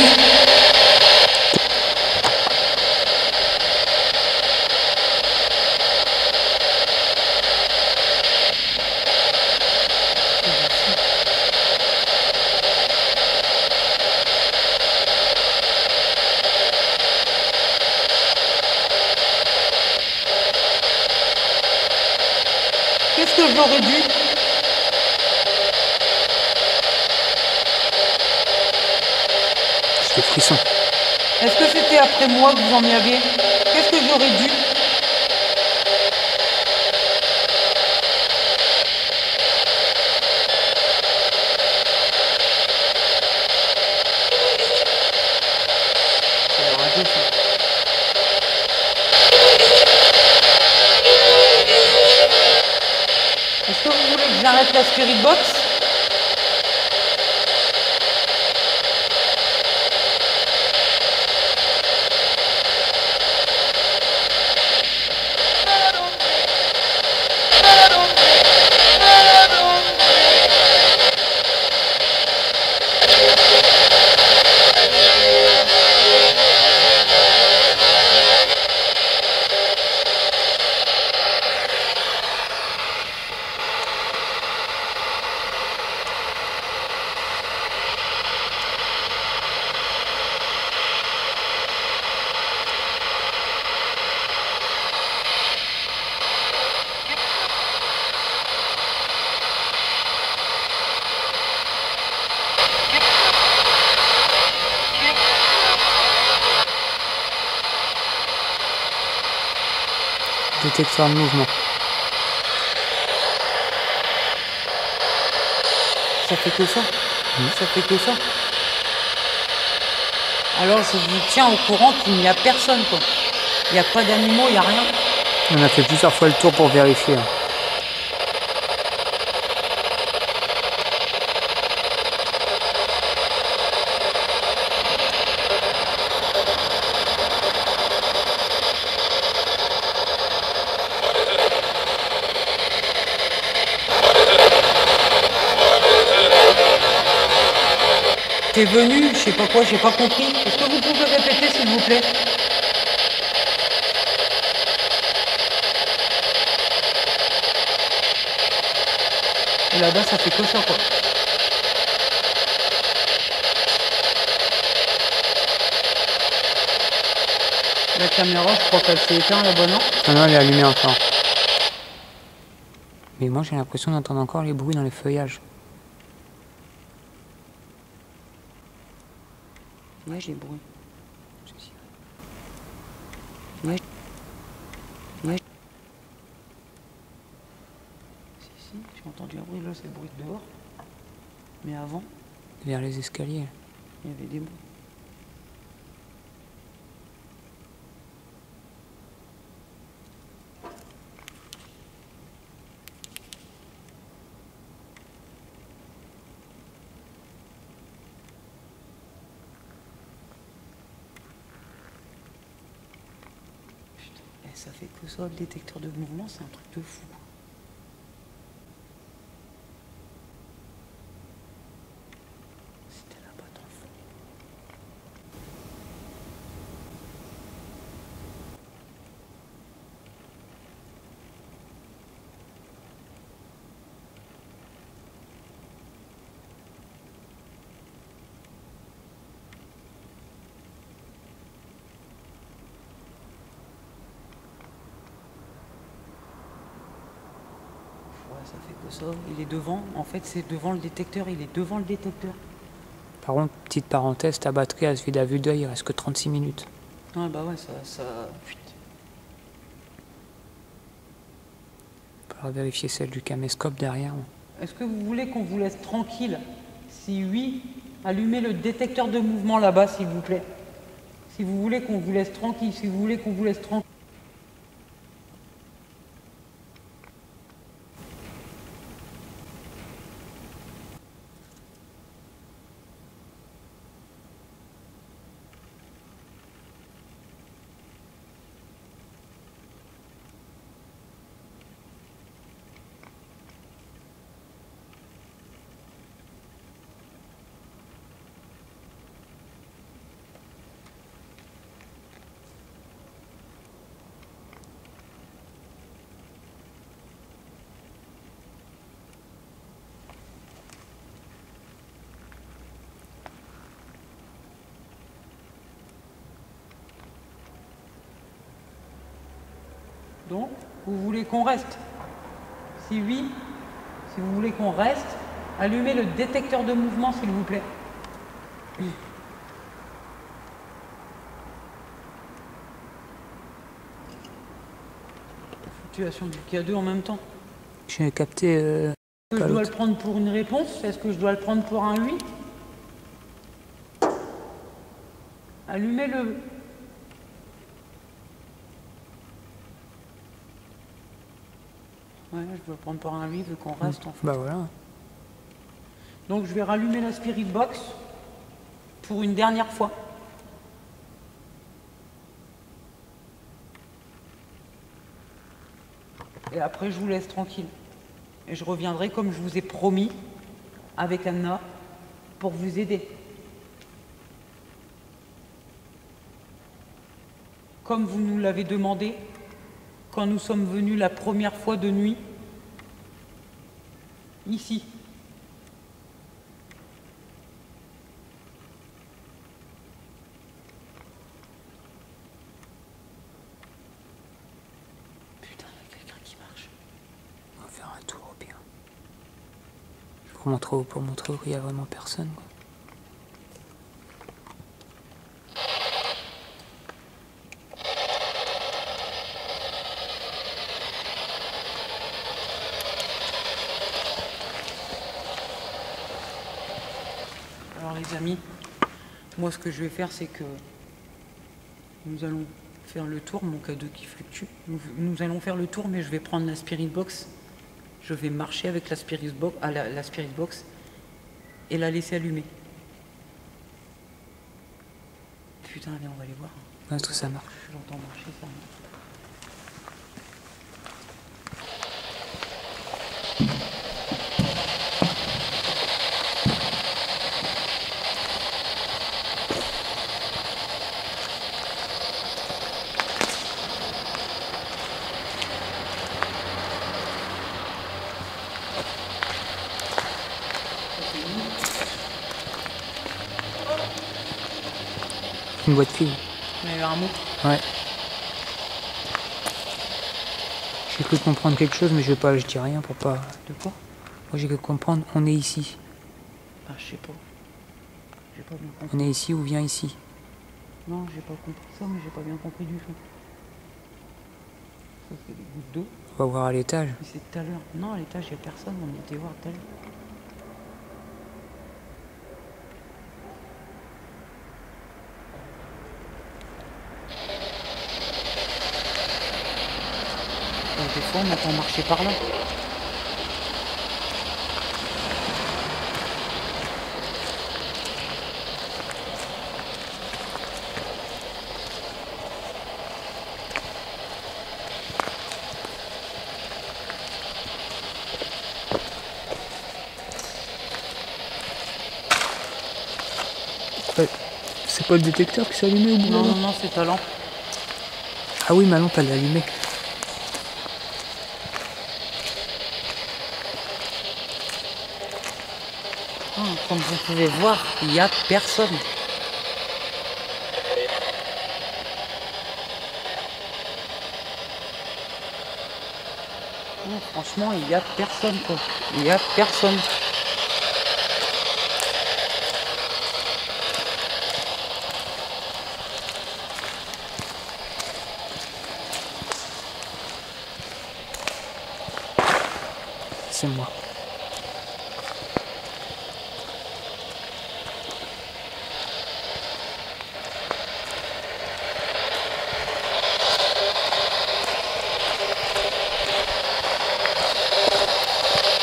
Qu'est-ce que j'aurais dû? J'ai des frissons. Est-ce que c'était après moi que vous en y aviez? Qu'est-ce que j'aurais dû? Est-ce que vous voulez que j'arrête la spirit box? Détecteur de mouvement. Ça fait que ça? Ça fait que ça? Alors je vous tiens au courant qu'il n'y a personne quoi. Il n'y a pas d'animaux, il n'y a rien. On a fait plusieurs fois le tour pour vérifier. T'es venu, je sais pas quoi, j'ai pas compris. Est-ce que vous pouvez répéter s'il vous plaît? Et là-bas ça fait que ça quoi. La caméra, je crois qu'elle s'est éteinte là-bas, non? Ah non, elle est allumée encore. Mais moi j'ai l'impression d'entendre encore les bruits dans les feuillages. Ouais, j'ai bruit. Ouais. Ouais. Si, j'ai entendu un bruit, là c'est le bruit de dehors. Mais avant, Vers les escaliers. il y avait des bruits. Ça fait que ça, le détecteur de mouvement, c'est un truc de fou. C'était là-bas dans le fond. Ça fait que ça. Il est devant. En fait, c'est devant le détecteur. Il est devant le détecteur. Par contre, petite parenthèse, ta batterie elle se vide à vue d'œil, il reste que 36 minutes. Ah bah ouais, ça... Putain. Il faudra vérifier celle du caméscope derrière. Est-ce que vous voulez qu'on vous laisse tranquille? Si oui, allumez le détecteur de mouvement là-bas, s'il vous plaît. Si vous voulez qu'on vous laisse tranquille, si vous voulez qu'on vous laisse tranquille. Donc, vous voulez qu'on reste? Si oui, si vous voulez qu'on reste, allumez le détecteur de mouvement, s'il vous plaît. Fluctuation du K2 en même temps. J'ai capté. Est-ce que je dois le prendre pour une réponse? Est-ce que je dois le prendre pour un oui? Allumez-le. Ouais, je dois le prendre pour un oui vu qu'on reste en fait. Bah voilà. Donc je vais rallumer la Spirit Box pour une dernière fois. Et après je vous laisse tranquille. Et je reviendrai comme je vous ai promis avec Anna pour vous aider. Comme vous nous l'avez demandé quand nous sommes venus la première fois de nuit ici. Putain, il y a quelqu'un qui marche. On va faire un tour au pire. Pour montrer qu'il n'y a vraiment personne, quoi. Alors les amis, moi ce que je vais faire c'est que nous allons faire le tour, mon K2 qui fluctue, nous allons faire le tour mais je vais prendre la Spirit Box, je vais marcher avec la Spirit Box, la Spirit Box et la laisser allumer. Putain, allez on va aller voir. Ouais, tout ça marche. J'entends marcher ça. Une boîte fille. Il y a eu un mot. Ouais. J'ai cru comprendre quelque chose, mais je dis rien pour pas. De quoi? Moi j'ai cru comprendre, on est ici. Ah je sais pas. J'ai pas bien compris. On est ici ou viens ici. Non, j'ai pas compris ça, mais j'ai pas bien compris du tout. Ça fait des gouttes d'eau. On va voir à l'étage. Mais c'est tout à l'heure. Non, à l'étage, il n'y a personne. On était voir tout à l'heure. Des fois, on entend marcher par là. Ouais. C'est pas le détecteur qui s'est allumé au bout? Non, non, non, c'est ta lampe. Ah oui, ma lampe elle est allumée. Ah, comme vous pouvez voir, il n'y a personne. Non, franchement, il n'y a personne, quoi. Il n'y a personne. C'est moi.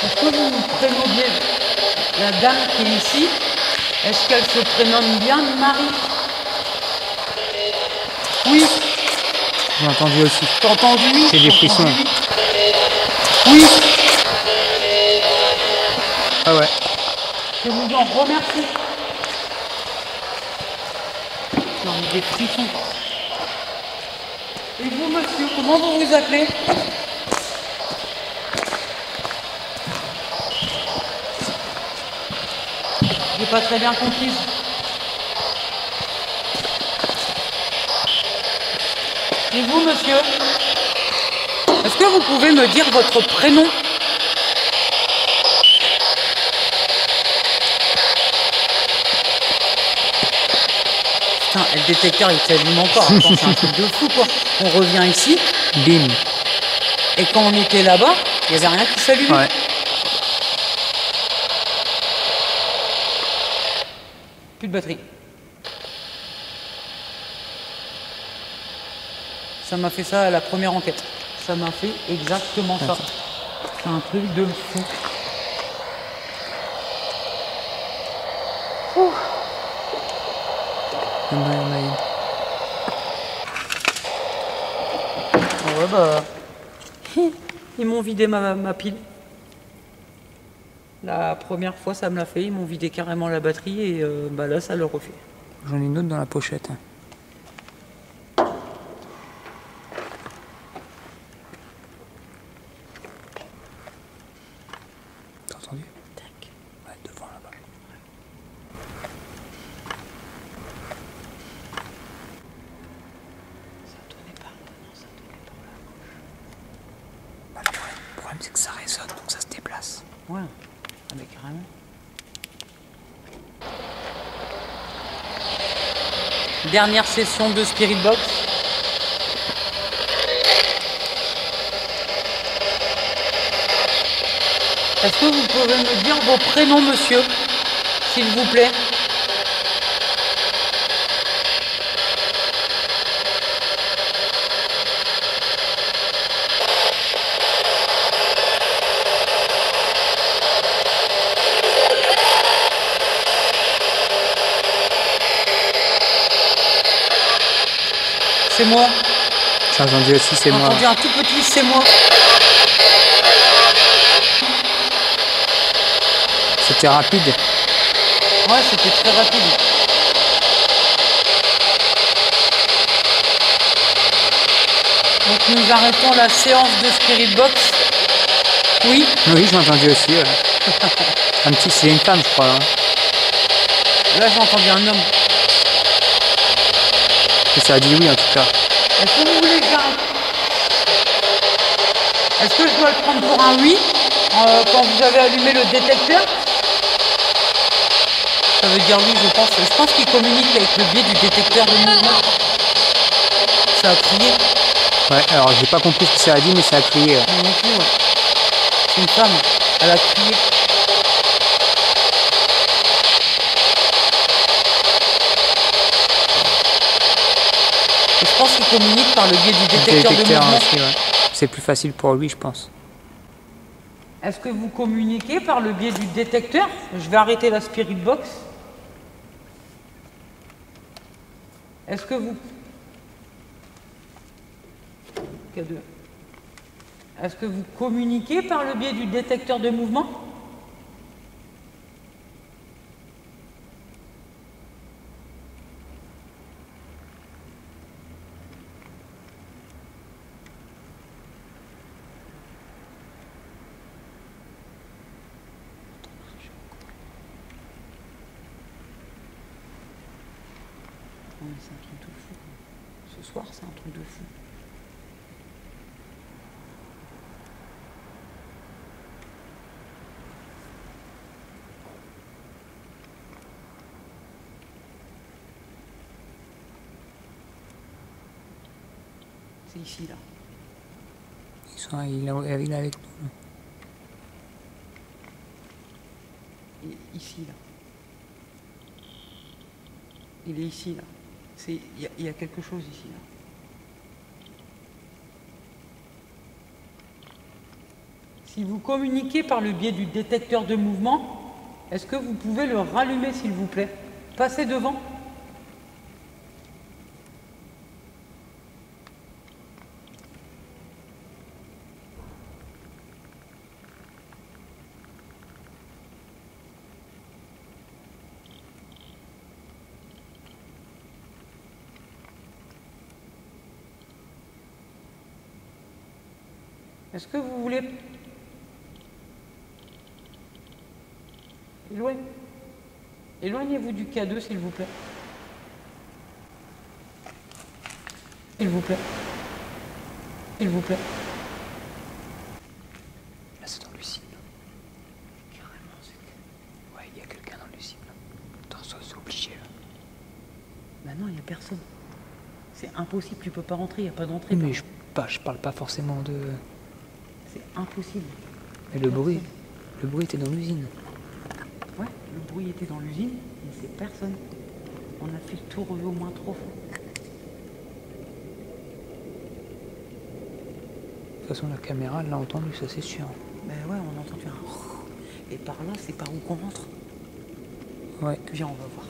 Est-ce que vous prénommez la dame qui est ici? Est-ce qu'elle se prénomme bien Marie? Oui. J'ai entendu aussi. T'as entendu? J'ai des frissons. Oui. Ah ouais. Je vous en remercie. J'en ai des frissons. Et vous, monsieur, comment vous vous appelez? J'ai pas très bien compris. Et vous, monsieur? Est-ce que vous pouvez me dire votre prénom? Putain, le détecteur il s'allume encore. Attends, c'est un truc de fou quoi. On revient ici. Bim. Et quand on était là-bas, il n'y avait rien qui s'allumait. Ouais. Plus de batterie. Ça m'a fait ça à la première enquête. Ça m'a fait exactement ça. C'est un truc de fou. Ouh. Il y en a une. Ouais bah... Ils m'ont vidé ma pile. La première fois ça me l'a fait, ils m'ont vidé carrément la batterie et bah là ça le refait. J'en ai une autre dans la pochette. T'as entendu? Tac. Ouais, devant là-bas. Ça tournait par là, non ça tournait par là. Bah, le problème c'est que ça résonne donc ça se déplace. Ouais, ah mais carrément. Dernière session de Spirit Box. Est-ce que vous pouvez me dire vos prénoms, monsieur, s'il vous plaît? C'est moi. J'ai entendu aussi, c'est J'ai moi. entendu un tout petit c'est moi. C'était rapide. Ouais, c'était très rapide. Donc nous arrêtons la séance de Spirit Box. Oui. Oui, j'ai entendu aussi. Ouais. Un petit, c'est une femme, je crois. Hein. Là, j'ai entendu un homme. Et ça a dit oui en tout cas. Est-ce que vous voulez que j'arrête? Est-ce que je dois le prendre pour un oui quand vous avez allumé le détecteur? Ça veut dire oui, je pense. Je pense qu'il communique avec le biais du détecteur de mouvement. Ça a crié. Ouais, alors j'ai pas compris ce que ça a dit, mais ça a crié. Ouais. Non, non plus, ouais. C'est une femme. Elle a crié. Et je pense qu'il communique par le biais du détecteur de mouvement. Aussi, ouais. C'est plus facile pour lui, je pense. Est-ce que vous communiquez par le biais du détecteur? Je vais arrêter la Spirit Box. Est-ce que vous... K2. Est-ce que vous communiquez par le biais du détecteur de mouvement? Ouais, c'est un truc de fou. Ce soir, c'est un truc de fou. C'est ici, là. Il est avec nous. Il est ici, là. Il est ici, là. Il y a quelque chose ici, là. Si vous communiquez par le biais du détecteur de mouvement, est-ce que vous pouvez le rallumer, s'il vous plaît? Passez devant. Est-ce que vous voulez... Éloignez-vous du K2, s'il vous plaît. S'il vous plaît. S'il vous plaît. Là, c'est dans l'usine. Carrément, c'est... Ouais, il y a quelqu'un dans l'usine. Attends, c'est obligé, là. Maintenant, il n'y a personne. C'est impossible, tu peux pas rentrer, il n'y a pas d'entrée. Oui, mais je parle pas forcément de... C'est impossible. Mais le bruit était dans l'usine. Ouais, le bruit était dans l'usine, mais c'est personne. On a fait le tour au moins 3 fois. De toute façon, la caméra l'a entendu, ça c'est sûr. Ben ouais, on a entendu un... Et par là, c'est par où qu'on rentre? Ouais. Viens, on va voir.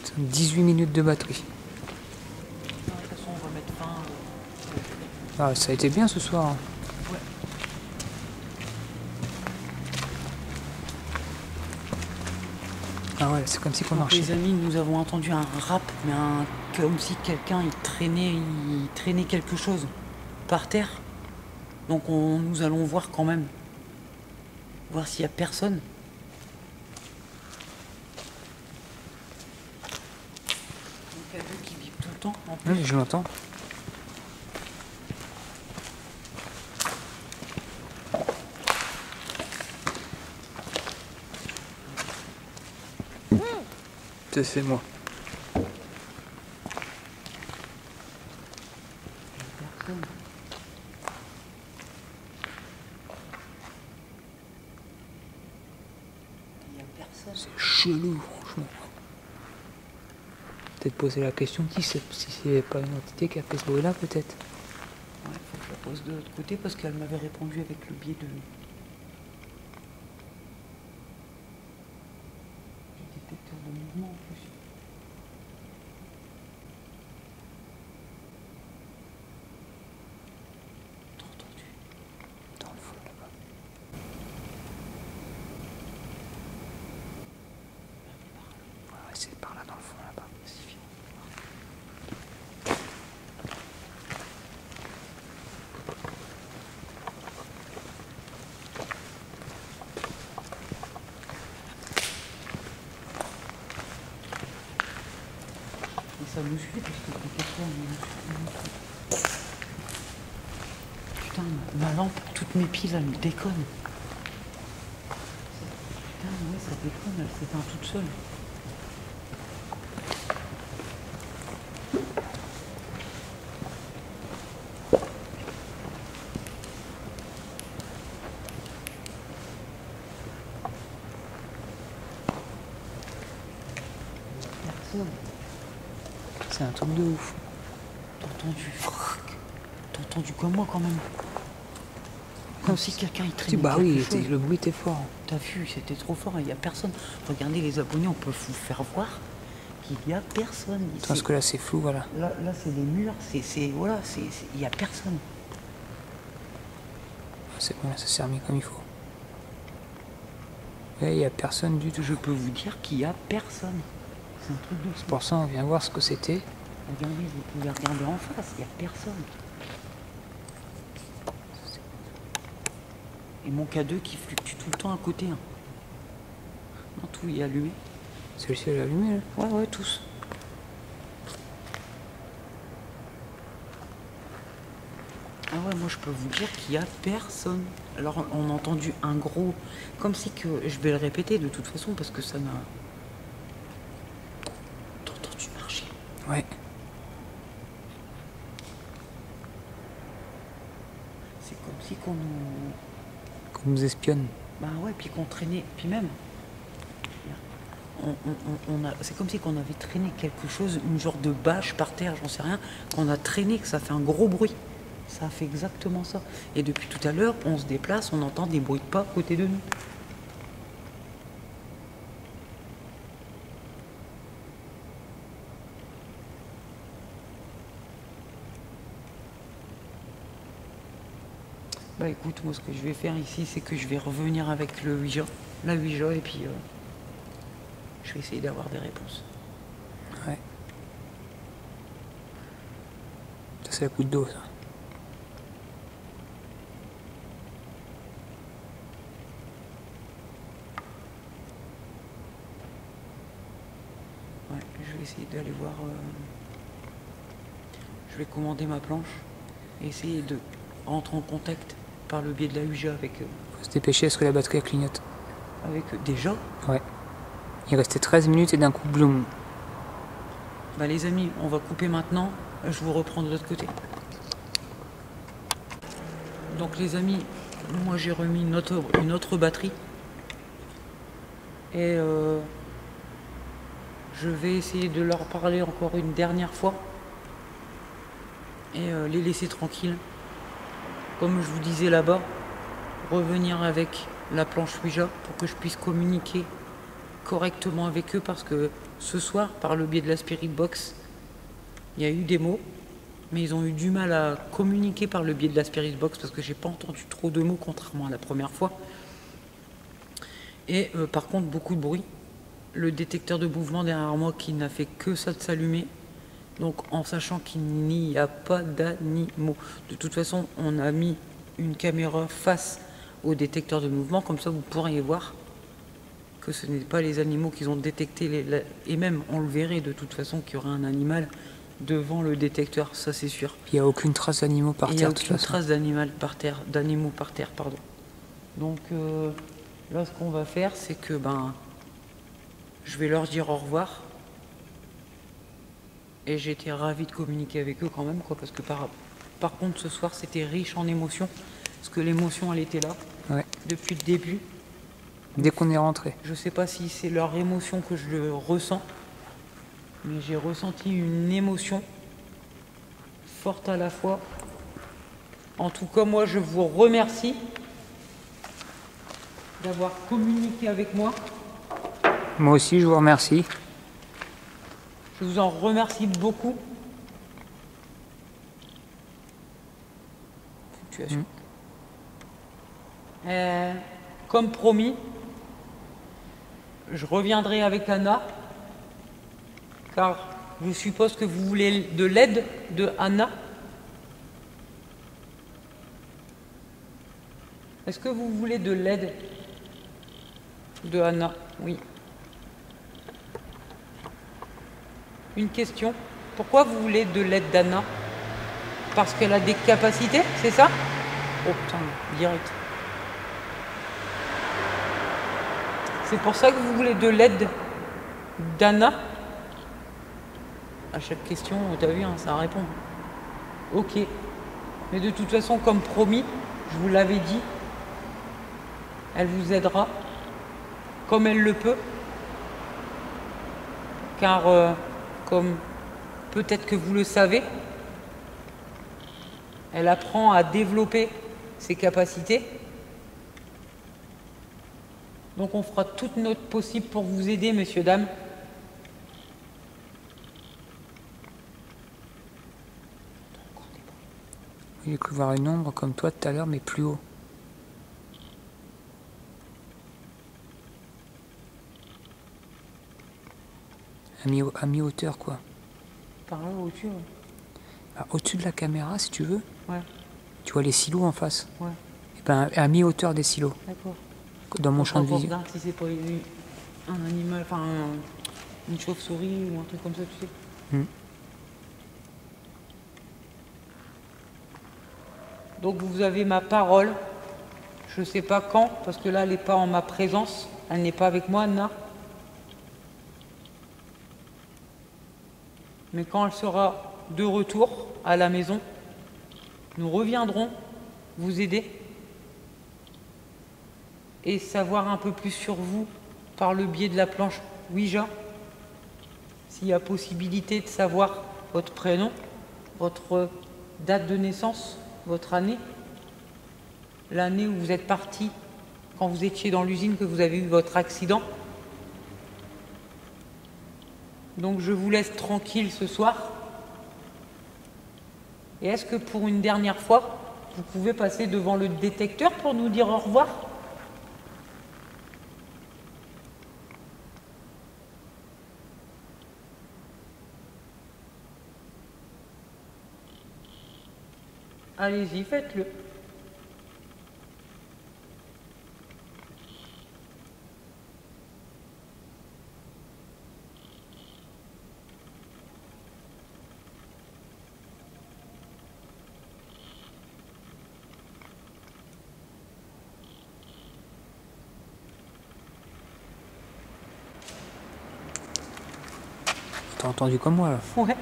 C'est 18 minutes de batterie. De toute façon, on va mettre fin... Ah, ça a été bien ce soir. Hein. Ouais. Ah ouais, c'est comme si qu'on Donc, marchait. les amis, nous avons entendu un rap, mais comme si quelqu'un il traînait quelque chose par terre. Donc nous allons voir quand même. Voir s'il n'y a personne. Donc il y a deux qui vibrent tout le temps. En plus. Oui, je l'entends. C'est moi. Personne. Il n'y a personne. C'est chelou, franchement. Peut-être poser la question si c'est pas une entité qui a fait ce bruit-là, peut-être. Ouais, faut que je la pose de l'autre côté parce qu'elle m'avait répondu avec le biais de... du détecteur de mouvement en plus. T'as entendu? Dans le fond, là-bas. Ouais, c'est par là, dans le fond, là-bas. Et ça nous suit parce que quelquefois on nous suit. Putain, ma lampe, toutes mes piles, elles me déconnent. Putain, ouais, ça déconne, elle s'éteint toute seule. Personne. C'est un truc de ouf. T'as entendu? T'as entendu comme moi quand même? Comme si quelqu'un y traînait Bah quelque oui, chose. le bruit était fort. T'as vu, c'était trop fort, il n'y a personne. Regardez les abonnés, on peut vous faire voir qu'il n'y a personne. Parce que là c'est flou, voilà. Là c'est les murs, voilà, il n'y a personne. C'est bon, ça s'est remis comme il faut. Ouais, il n'y a personne du tout. Je peux vous dire qu'il n'y a personne. C'est un truc de C'est fou. pour ça on vient voir ce que c'était. Regardez, vous pouvez regarder en face, il n'y a personne. Et mon K2 qui fluctue tout le temps à côté. Hein. Non, tout est allumé. Celui-ci est allumé là. Ouais, tous. Ah ouais, moi je peux vous dire qu'il y a personne. Alors on a entendu un gros... Comme si que... Je vais le répéter de toute façon parce que ça m'a... T'as entendu marcher? Ouais. C'est comme si qu'on nous... Qu'on nous espionne. Bah ouais, puis qu'on traînait... Puis même... C'est comme si qu'on avait traîné quelque chose, une genre de bâche par terre, j'en sais rien, qu'on a traîné, que ça fait un gros bruit. Ça a fait exactement ça. Et depuis tout à l'heure, on se déplace, on entend des bruits de pas à côté de nous. Bah écoute, moi ce que je vais faire ici, c'est que je vais revenir avec le Ouija, la Ouija, et puis je vais essayer d'avoir des réponses. Ouais. Ça, c'est la goutte d'eau, ça. Ouais, je vais essayer d'aller voir... Je vais commander ma planche et essayer de rentrer en contact par le biais de la Ouija avec... Faut se dépêcher parce que la batterie elle clignote. Avec déjà. Ouais. Il restait 13 minutes et d'un coup, bloom. Bah les amis, on va couper maintenant. Je vous reprends de l'autre côté. Donc les amis, moi j'ai remis une autre batterie. Et je vais essayer de leur parler encore une dernière fois. Et les laisser tranquilles. Comme je vous disais là-bas, revenir avec la planche Ouija pour que je puisse communiquer correctement avec eux, parce que ce soir, par le biais de la Spirit Box, il y a eu des mots, mais ils ont eu du mal à communiquer par le biais de la Spirit Box parce que j'ai pas entendu trop de mots contrairement à la première fois. Et par contre, beaucoup de bruit. Le détecteur de mouvement derrière moi qui n'a fait que ça de s'allumer. Donc en sachant qu'il n'y a pas d'animaux. De toute façon, on a mis une caméra face au détecteur de mouvement, comme ça vous pourriez voir que ce n'est pas les animaux qu'ils ont détectés. Et même, on le verrait de toute façon qu'il y aurait un animal devant le détecteur, ça c'est sûr. Il n'y a aucune trace d'animaux par terre. Il n'y a aucune trace d'animaux par terre, pardon. Donc là, ce qu'on va faire, c'est que je vais leur dire au revoir. Et j'étais ravi de communiquer avec eux quand même, quoi, parce que par contre, ce soir, c'était riche en émotions, parce que l'émotion, elle était là, Ouais. depuis le début. Dès qu'on est rentré. Je sais pas si c'est leur émotion que je le ressens, mais j'ai ressenti une émotion forte à la fois. En tout cas, moi, je vous remercie d'avoir communiqué avec moi. Moi aussi, je vous remercie. Je vous en remercie beaucoup. Fluctuation. Comme promis, je reviendrai avec Anna, car je suppose que vous voulez de l'aide de Anna. Est-ce que vous voulez de l'aide de Anna? Oui. Une question. Pourquoi vous voulez de l'aide d'Anna? Parce qu'elle a des capacités, c'est ça? Oh putain, direct. C'est pour ça que vous voulez de l'aide d'Anna? À chaque question, t'as vu, hein, ça répond. Ok. Mais de toute façon, comme promis, je vous l'avais dit, elle vous aidera comme elle le peut. Car, comme peut-être que vous le savez, elle apprend à développer ses capacités. Donc on fera tout notre possible pour vous aider, messieurs, dames. J'ai cru voir une ombre comme toi tout à l'heure, mais plus haut. À mi-hauteur, quoi. Par là, au-dessus, ouais. Ah, au-dessus de la caméra, si tu veux. Ouais. Tu vois les silos en face. Ouais. Et ben, à mi-hauteur des silos. D'accord. Dans mon champ de vision. Regarde si c'est pas un animal, enfin une chauve-souris ou un truc comme ça, tu sais. Donc vous avez ma parole. Je ne sais pas quand, parce que là, elle n'est pas en ma présence. Elle n'est pas avec moi, Anna. Mais quand elle sera de retour à la maison, nous reviendrons vous aider et savoir un peu plus sur vous par le biais de la planche Ouija. S'il y a possibilité de savoir votre prénom, votre date de naissance, votre année, l'année où vous êtes parti, quand vous étiez dans l'usine, que vous avez eu votre accident. Donc je vous laisse tranquille ce soir. Et est-ce que pour une dernière fois, vous pouvez passer devant le détecteur pour nous dire au revoir? Allez-y, faites-le. T'as entendu comme moi là? Ouais.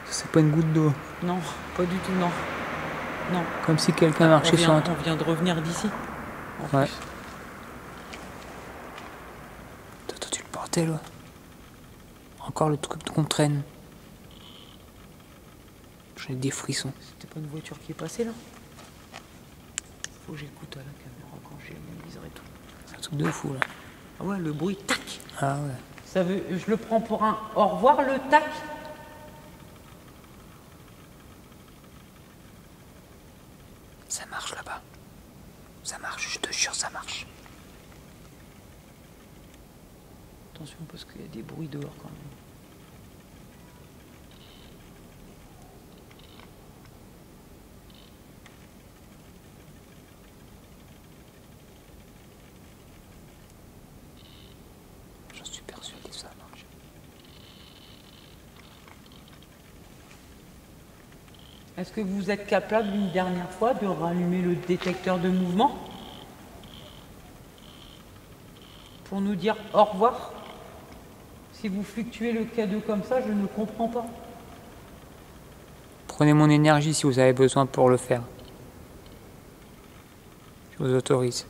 C'est pas une goutte d'eau. Non, pas du tout, non. Non. Comme si quelqu'un marchait sur un On truc. vient de revenir d'ici. En Ouais. plus. T'as entendu le bordel, ouais. Encore le truc qu'on traîne. J'ai des frissons. C'était pas une voiture qui est passée là? Faut que j'écoute à la caméra quand j'analyserai tout. C'est un truc de fou là. Ah ouais, le bruit, tac. Ah ouais. Ça veut, je le prends pour un au revoir, le tac. Ça marche là-bas. Ça marche, je te jure, ça marche. Attention parce qu'il y a des bruits dehors quand même. J'en suis persuadé que ça marche. Est-ce que vous êtes capable une dernière fois de rallumer le détecteur de mouvement pour nous dire au revoir? Si vous fluctuez le K2 comme ça, je ne comprends pas. Prenez mon énergie si vous avez besoin pour le faire. Je vous autorise.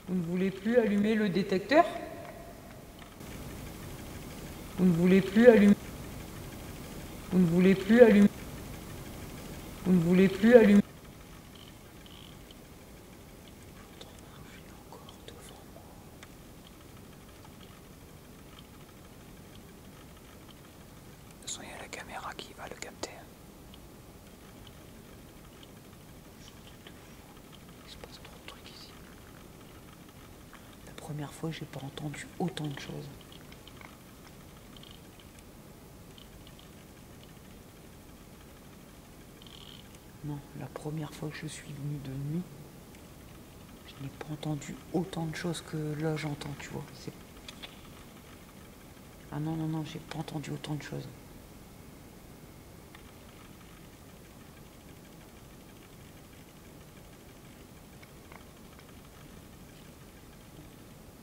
Vous ne voulez plus allumer le détecteur? Vous ne voulez plus allumer? Vous ne voulez plus allumer? Vous ne voulez plus allumer? De toute façon, il y a la caméra qui va le capter. Il se passe trop de trucs ici. La première fois, j'ai pas entendu autant de choses. Non, la première fois que je suis venue de nuit, je n'ai pas entendu autant de choses que là j'entends, tu vois. Ah non, non, non, j'ai pas entendu autant de choses.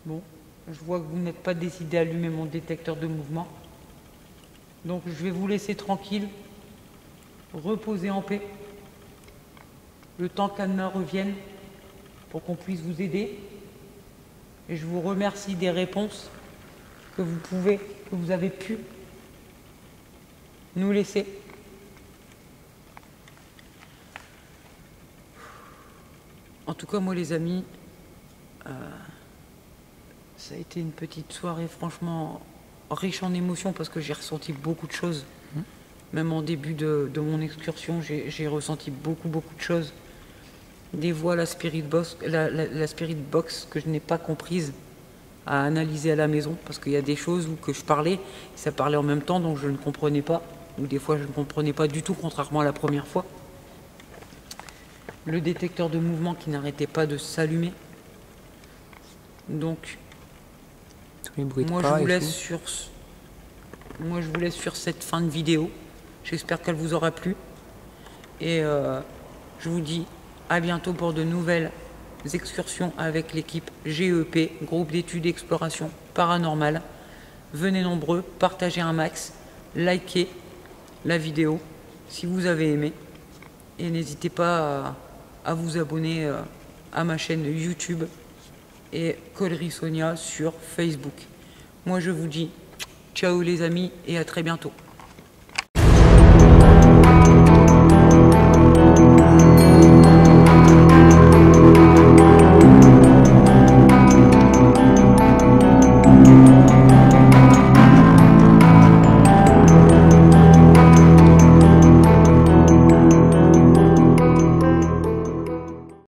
Bon, je vois que vous n'êtes pas décidé à allumer mon détecteur de mouvement. Donc je vais vous laisser tranquille, reposer en paix, le temps qu'Anna revienne pour qu'on puisse vous aider. Et je vous remercie des réponses que vous avez pu nous laisser. En tout cas, moi les amis, ça a été une petite soirée franchement riche en émotions parce que j'ai ressenti beaucoup de choses. Même en début de mon excursion, j'ai ressenti beaucoup de choses. des voix la Spirit Box, la Spirit Box que je n'ai pas comprise à analyser à la maison, parce qu'il y a des choses où que je parlais, ça parlait en même temps, donc je ne comprenais pas, ou des fois je ne comprenais pas du tout, contrairement à la première fois. Le détecteur de mouvement qui n'arrêtait pas de s'allumer. Donc, moi je vous laisse sur cette fin de vidéo. J'espère qu'elle vous aura plu. Et je vous dis à bientôt pour de nouvelles excursions avec l'équipe GEP, groupe d'études d'exploration paranormale. Venez nombreux, partagez un max, likez la vidéo si vous avez aimé. Et n'hésitez pas à vous abonner à ma chaîne YouTube et Collery Sonia sur Facebook. Moi je vous dis ciao les amis et à très bientôt.